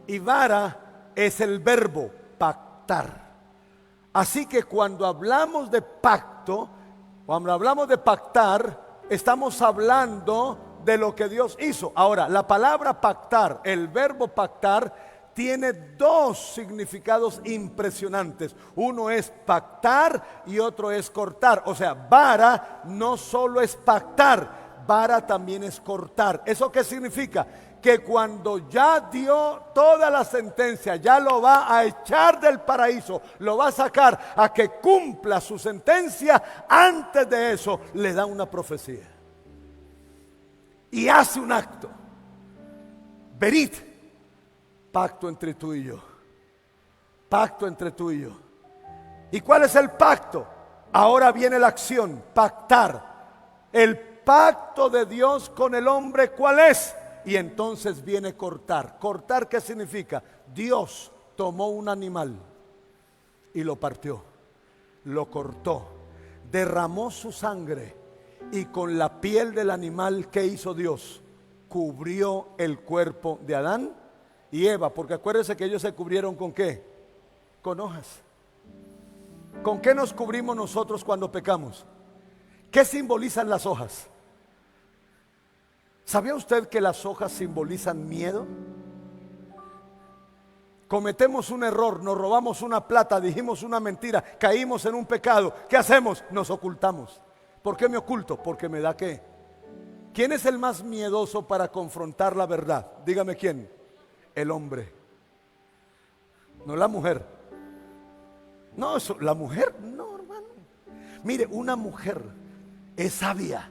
Speaker 1: Y vara es el verbo pactar. Así que cuando hablamos de pacto, cuando hablamos de pactar, estamos hablando de lo que Dios hizo. Ahora, la palabra pactar, el verbo pactar, tiene dos significados impresionantes. Uno es pactar y otro es cortar. O sea, vara no solo es pactar, vara también es cortar. ¿Eso qué significa? Que cuando ya dio toda la sentencia, ya lo va a echar del paraíso, lo va a sacar a que cumpla su sentencia, antes de eso le da una profecía y hace un acto. Berit, pacto entre tú y yo. Pacto entre tú y yo. ¿Y cuál es el pacto? Ahora viene la acción, pactar. El pacto de Dios con el hombre, ¿cuál es? Y entonces viene cortar. ¿Cortar qué significa? Dios tomó un animal y lo partió, lo cortó, derramó su sangre y con la piel del animal, ¿qué hizo Dios? Cubrió el cuerpo de Adán y Eva, porque acuérdense que ellos se cubrieron ¿con qué? Con hojas. ¿Con qué nos cubrimos nosotros cuando pecamos? ¿Qué simbolizan las hojas? ¿Sabía usted que las hojas simbolizan miedo? Cometemos un error, nos robamos una plata, dijimos una mentira, caímos en un pecado. ¿Qué hacemos? Nos ocultamos. ¿Por qué me oculto? Porque me da ¿qué? ¿Quién es el más miedoso para confrontar la verdad? Dígame quién. El hombre. No la mujer. No, eso, la mujer, no, hermano. Mire, una mujer es sabia.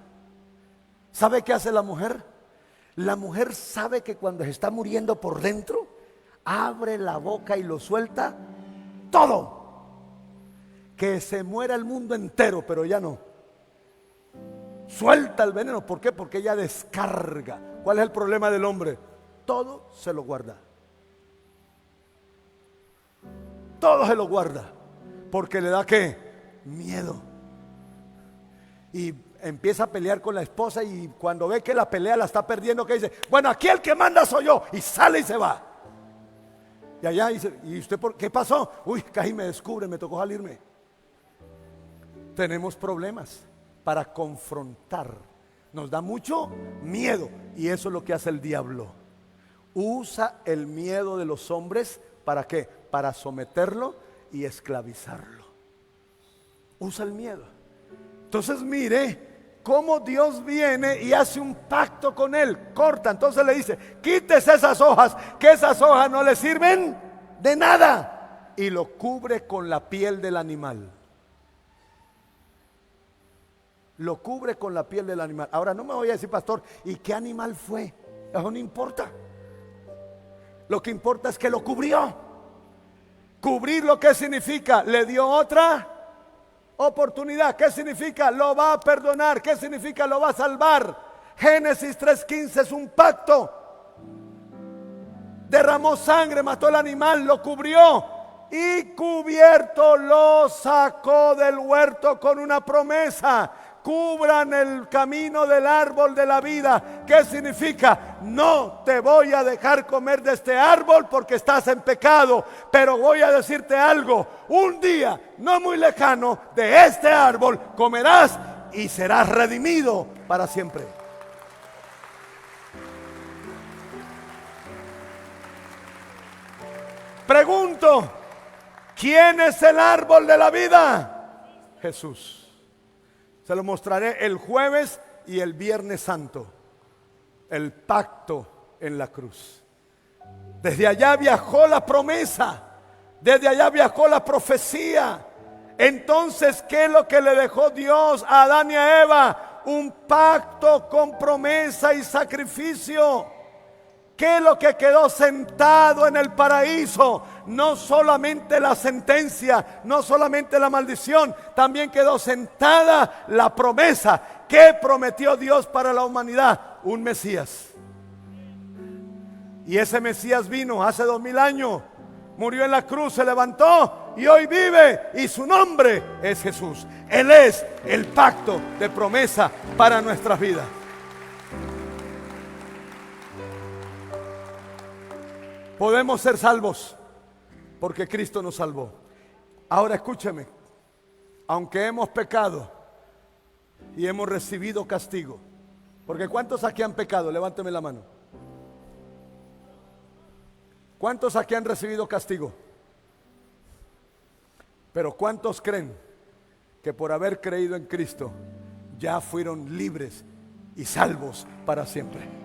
Speaker 1: ¿Sabe qué hace la mujer? La mujer sabe que cuando se está muriendo por dentro, abre la boca y lo suelta todo. Que se muera el mundo entero, pero ya no. Suelta el veneno. ¿Por qué? Porque ella descarga. ¿Cuál es el problema del hombre? Todo se lo guarda. Todo se lo guarda. Porque le da ¿qué? Miedo. Y empieza a pelear con la esposa y cuando ve que la pelea la está perdiendo, ¿qué dice? Bueno, aquí el que manda soy yo. Y sale y se va. Y allá dice, ¿y usted por qué pasó? Uy, caí, me descubre, me tocó salirme. Tenemos problemas para confrontar. Nos da mucho miedo y eso es lo que hace el diablo. Usa el miedo de los hombres, ¿para qué? Para someterlo y esclavizarlo. Usa el miedo. Entonces mire cómo Dios viene y hace un pacto con él. Corta, entonces le dice, quítese esas hojas, que esas hojas no le sirven de nada. Y lo cubre con la piel del animal. Lo cubre con la piel del animal. Ahora no me voy a decir, pastor, ¿y qué animal fue? Eso no importa. Lo que importa es que lo cubrió. Cubrir, ¿lo que significa? Le dio otra oportunidad. ¿Qué significa? Lo va a perdonar. ¿Qué significa? Lo va a salvar. Génesis 3:15 es un pacto. Derramó sangre, mató al animal, lo cubrió y cubierto lo sacó del huerto con una promesa. Cubran el camino del árbol de la vida. ¿Qué significa? No te voy a dejar comer de este árbol porque estás en pecado, pero voy a decirte algo. Un día, no muy lejano, de este árbol comerás y serás redimido para siempre. Pregunto, ¿quién es el árbol de la vida? Jesús. Se lo mostraré el jueves y el viernes santo. El pacto en la cruz. Desde allá viajó la promesa. Desde allá viajó la profecía. Entonces, ¿qué es lo que le dejó Dios a Adán y a Eva? Un pacto con promesa y sacrificio. ¿Qué es lo que quedó sentado en el paraíso? No solamente la sentencia, no solamente la maldición, también quedó sentada la promesa. ¿Qué prometió Dios para la humanidad? Un Mesías. Y ese Mesías vino hace 2000 años, murió en la cruz, se levantó y hoy vive y su nombre es Jesús. Él es el pacto de promesa para nuestras vidas. Podemos ser salvos porque Cristo nos salvó. Ahora escúcheme, aunque hemos pecado y hemos recibido castigo, porque ¿cuántos aquí han pecado? Levánteme la mano. ¿Cuántos aquí han recibido castigo? Pero ¿cuántos creen que por haber creído en Cristo ya fueron libres y salvos para siempre?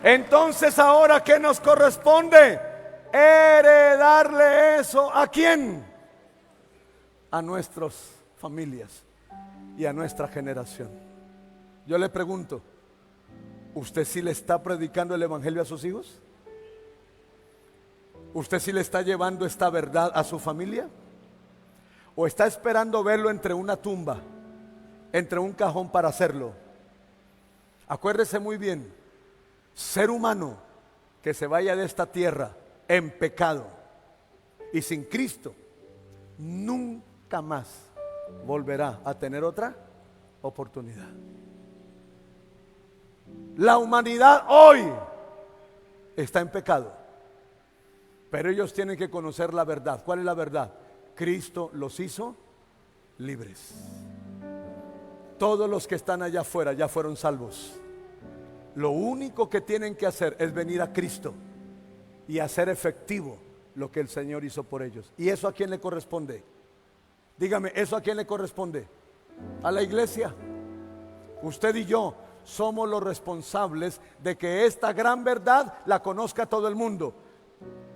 Speaker 1: Entonces, ahora, ¿qué nos corresponde? Heredarle eso ¿a quién? A nuestras familias y a nuestra generación. Yo le pregunto, ¿usted sí le está predicando el evangelio a sus hijos? ¿Usted sí le está llevando esta verdad a su familia? ¿O está esperando verlo entre una tumba, entre un cajón para hacerlo? Acuérdese muy bien, ser humano que se vaya de esta tierra en pecado y sin Cristo, nunca más volverá a tener otra oportunidad. La humanidad hoy está en pecado, pero ellos tienen que conocer la verdad. ¿Cuál es la verdad? Cristo los hizo libres. Todos los que están allá afuera ya fueron salvos. Lo único que tienen que hacer es venir a Cristo y hacer efectivo lo que el Señor hizo por ellos. ¿Y eso a quién le corresponde? Dígame, ¿eso a quién le corresponde? A la iglesia. Usted y yo somos los responsables de que esta gran verdad la conozca todo el mundo.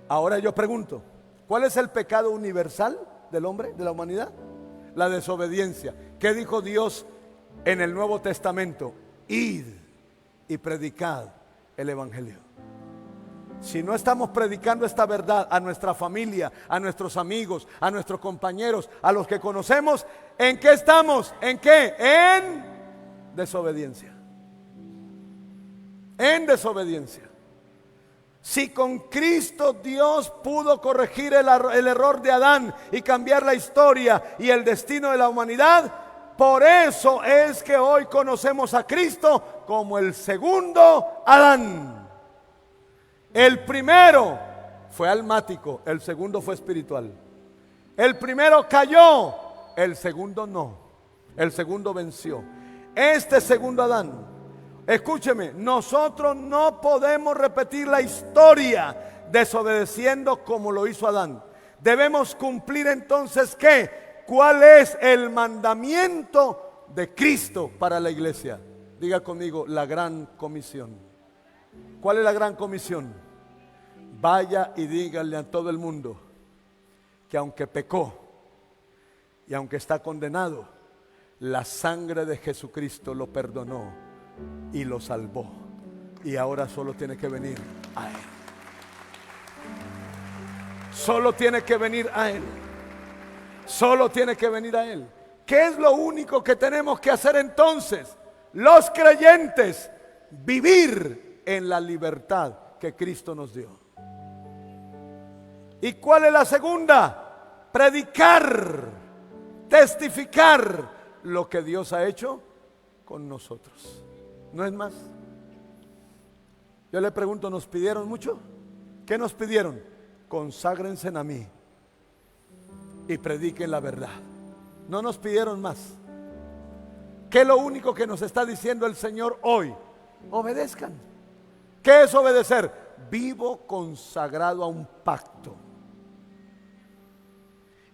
Speaker 1: Ahora yo pregunto, ¿cuál es el pecado universal del hombre, de la humanidad? La desobediencia. ¿Qué dijo Dios en el Nuevo Testamento? Id y predicad el evangelio. Si no estamos predicando esta verdad a nuestra familia, a nuestros amigos, a nuestros compañeros, a los que conocemos, ¿en qué estamos? ¿En qué? En desobediencia. En desobediencia. Si con Cristo Dios pudo corregir el error de Adán y cambiar la historia y el destino de la humanidad, por eso es que hoy conocemos a Cristo como el segundo Adán. El primero fue almático, el segundo fue espiritual. El primero cayó, el segundo no. El segundo venció. Este segundo Adán, escúcheme, nosotros no podemos repetir la historia desobedeciendo como lo hizo Adán. Debemos cumplir entonces ¿qué? ¿Cuál es el mandamiento de Cristo para la iglesia? Diga conmigo, la gran comisión. ¿Cuál es la gran comisión? Vaya y dígale a todo el mundo que aunque pecó y aunque está condenado, la sangre de Jesucristo lo perdonó y lo salvó. Y ahora solo tiene que venir a Él. Solo tiene que venir a Él. Solo tiene que venir a Él. ¿Qué es lo único que tenemos que hacer entonces? Los creyentes, vivir en la libertad que Cristo nos dio. ¿Y cuál es la segunda? Predicar, testificar lo que Dios ha hecho con nosotros. ¿No es más? Yo le pregunto, ¿nos pidieron mucho? ¿Qué nos pidieron? Conságrense a mí y prediquen la verdad. No nos pidieron más. ¿Qué es lo único que nos está diciendo el Señor hoy? Obedezcan. ¿Qué es obedecer? Vivo consagrado a un pacto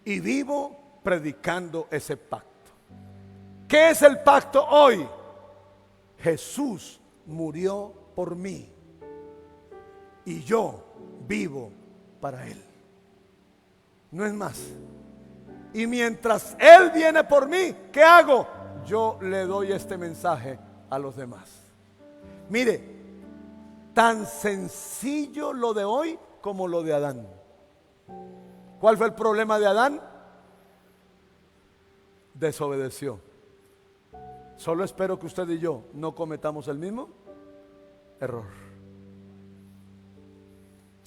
Speaker 1: y vivo predicando ese pacto. ¿Qué es el pacto hoy? Jesús murió por mí y yo vivo para Él. No es más. Y mientras Él viene por mí, ¿qué hago? Yo le doy este mensaje a los demás. Mire, tan sencillo lo de hoy como lo de Adán. ¿Cuál fue el problema de Adán? Desobedeció. Solo espero que usted y yo no cometamos el mismo error.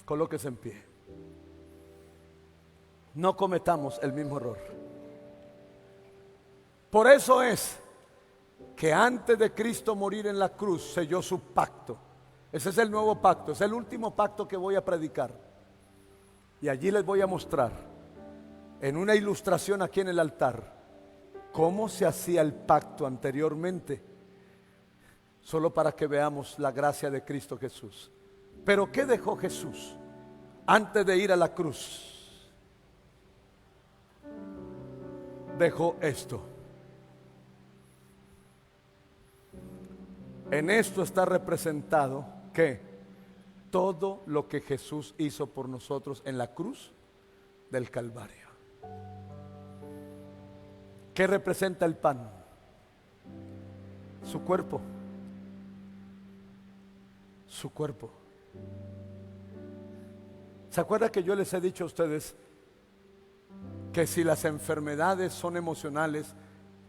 Speaker 1: Colóquese en pie. No cometamos el mismo error. Por eso es que antes de Cristo morir en la cruz selló su pacto Ese es el nuevo pacto, es el último pacto que voy a predicar. Y allí les voy a mostrar, en una ilustración aquí en el altar, cómo se hacía el pacto anteriormente, solo para que veamos la gracia de Cristo Jesús. Pero ¿qué dejó Jesús antes de ir a la cruz? Dejó esto. En esto está representado que todo lo que Jesús hizo por nosotros en la cruz del Calvario. ¿Qué representa el pan? Su cuerpo. Su cuerpo. ¿Se acuerda que yo les he dicho a ustedes que si las enfermedades son emocionales,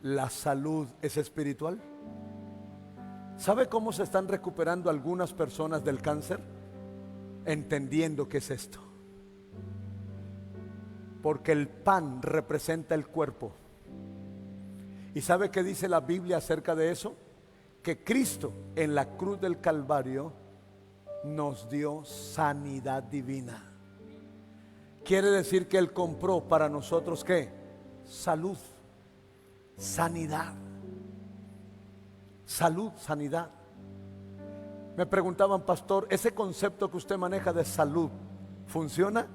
Speaker 1: la salud es espiritual? ¿Sabe cómo se están recuperando algunas personas del cáncer? Entendiendo qué es esto. Porque el pan representa el cuerpo. ¿Y sabe qué dice la Biblia acerca de eso? Que Cristo en la cruz del Calvario nos dio sanidad divina. Quiere decir que Él compró para nosotros ¿qué? Salud, sanidad. Salud, sanidad. Me preguntaban, pastor, ¿ese concepto que usted maneja de salud funciona?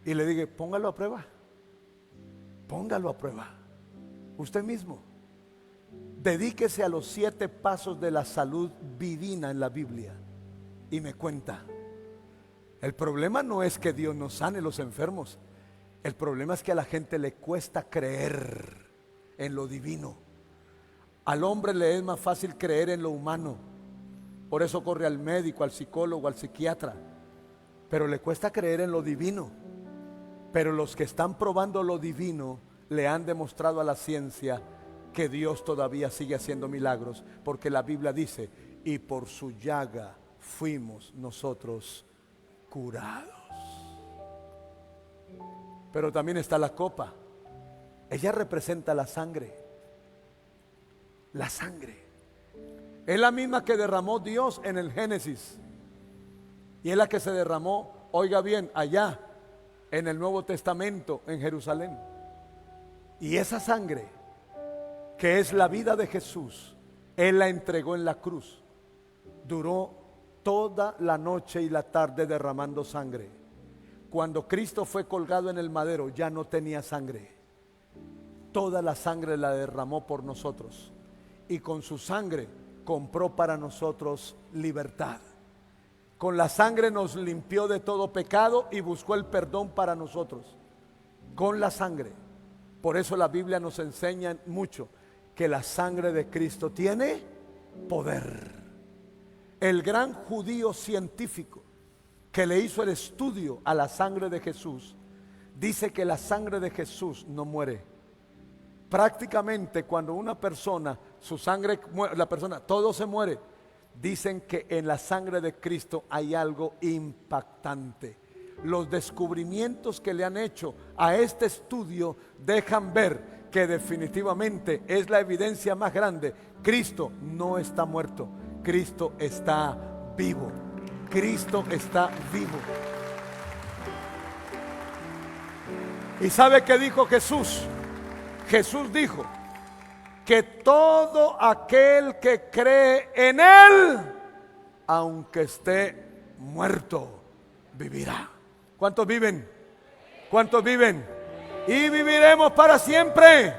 Speaker 1: Y le dije, póngalo a prueba. Póngalo a prueba. Usted mismo. Dedíquese a los 7 pasos de la salud divina en la Biblia y me cuenta. El problema no es que Dios nos sane los enfermos. El problema es que a la gente le cuesta creer en lo divino. Al hombre le es más fácil creer en lo humano. Por eso corre al médico, al psicólogo, al psiquiatra. Pero le cuesta creer en lo divino. Pero los que están probando lo divino le han demostrado a la ciencia que Dios todavía sigue haciendo milagros. Porque la Biblia dice, y por su llaga fuimos nosotros curados. Pero también está la copa. Ella representa la sangre. La sangre es la misma que derramó Dios en el Génesis y es la que se derramó, oiga bien, allá en el Nuevo Testamento en Jerusalén. Y esa sangre que es la vida de Jesús, Él la entregó en la cruz. Duró toda la noche y la tarde derramando sangre. Cuando Cristo fue colgado en el madero ya no tenía sangre. Toda la sangre la derramó por nosotros. Y con su sangre compró para nosotros libertad. Con la sangre nos limpió de todo pecado y buscó el perdón para nosotros. Con la sangre. Por eso la Biblia nos enseña mucho que la sangre de Cristo tiene poder. El gran judío científico que le hizo el estudio a la sangre de Jesús dice que la sangre de Jesús no muere. Prácticamente cuando una persona, su sangre, la persona, todo se muere. Dicen que en la sangre de Cristo hay algo impactante. Los descubrimientos que le han hecho a este estudio dejan ver que definitivamente es la evidencia más grande. Cristo no está muerto, Cristo está vivo. Cristo está vivo. ¿Y sabe qué dijo Jesús? Jesús dijo que todo aquel que cree en Él, aunque esté muerto, vivirá. ¿Cuántos viven? ¿Cuántos viven? Y viviremos para siempre.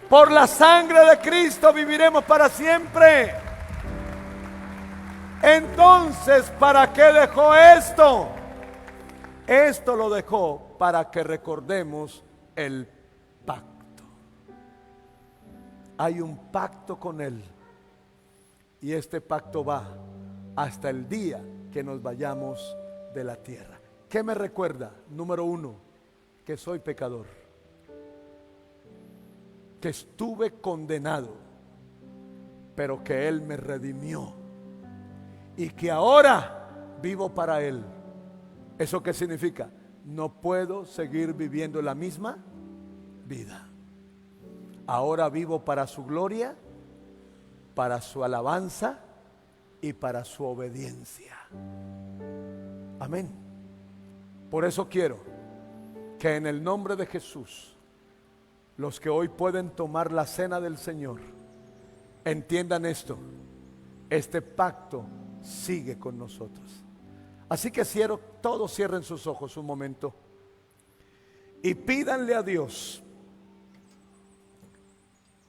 Speaker 1: Por la sangre de Cristo viviremos para siempre. Entonces, ¿para qué dejó esto? Esto lo dejó para que recordemos el pacto. Hay un pacto con Él y este pacto va hasta el día que nos vayamos de la tierra. ¿Qué me recuerda? Número 1, que soy pecador, que estuve condenado, pero que Él me redimió y que ahora vivo para Él. ¿Eso qué significa? No puedo seguir viviendo la misma vida. Ahora vivo para su gloria, para su alabanza y para su obediencia. Amén. Por eso quiero que en el nombre de Jesús, los que hoy pueden tomar la cena del Señor, entiendan esto: este pacto sigue con nosotros. Así que todos cierren sus ojos un momento y pídanle a Dios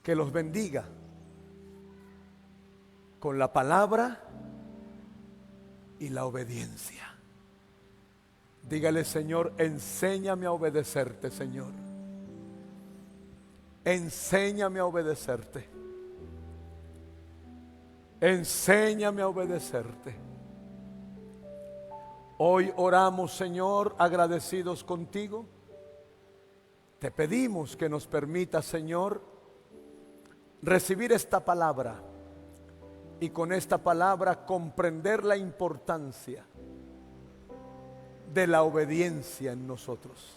Speaker 1: que los bendiga con la palabra y la obediencia. Dígale: Señor, enséñame a obedecerte, Señor. Enséñame a obedecerte. Enséñame a obedecerte. Hoy oramos, Señor, agradecidos contigo. Te pedimos que nos permitas, Señor, recibir esta palabra y con esta palabra comprender la importancia de la obediencia en nosotros.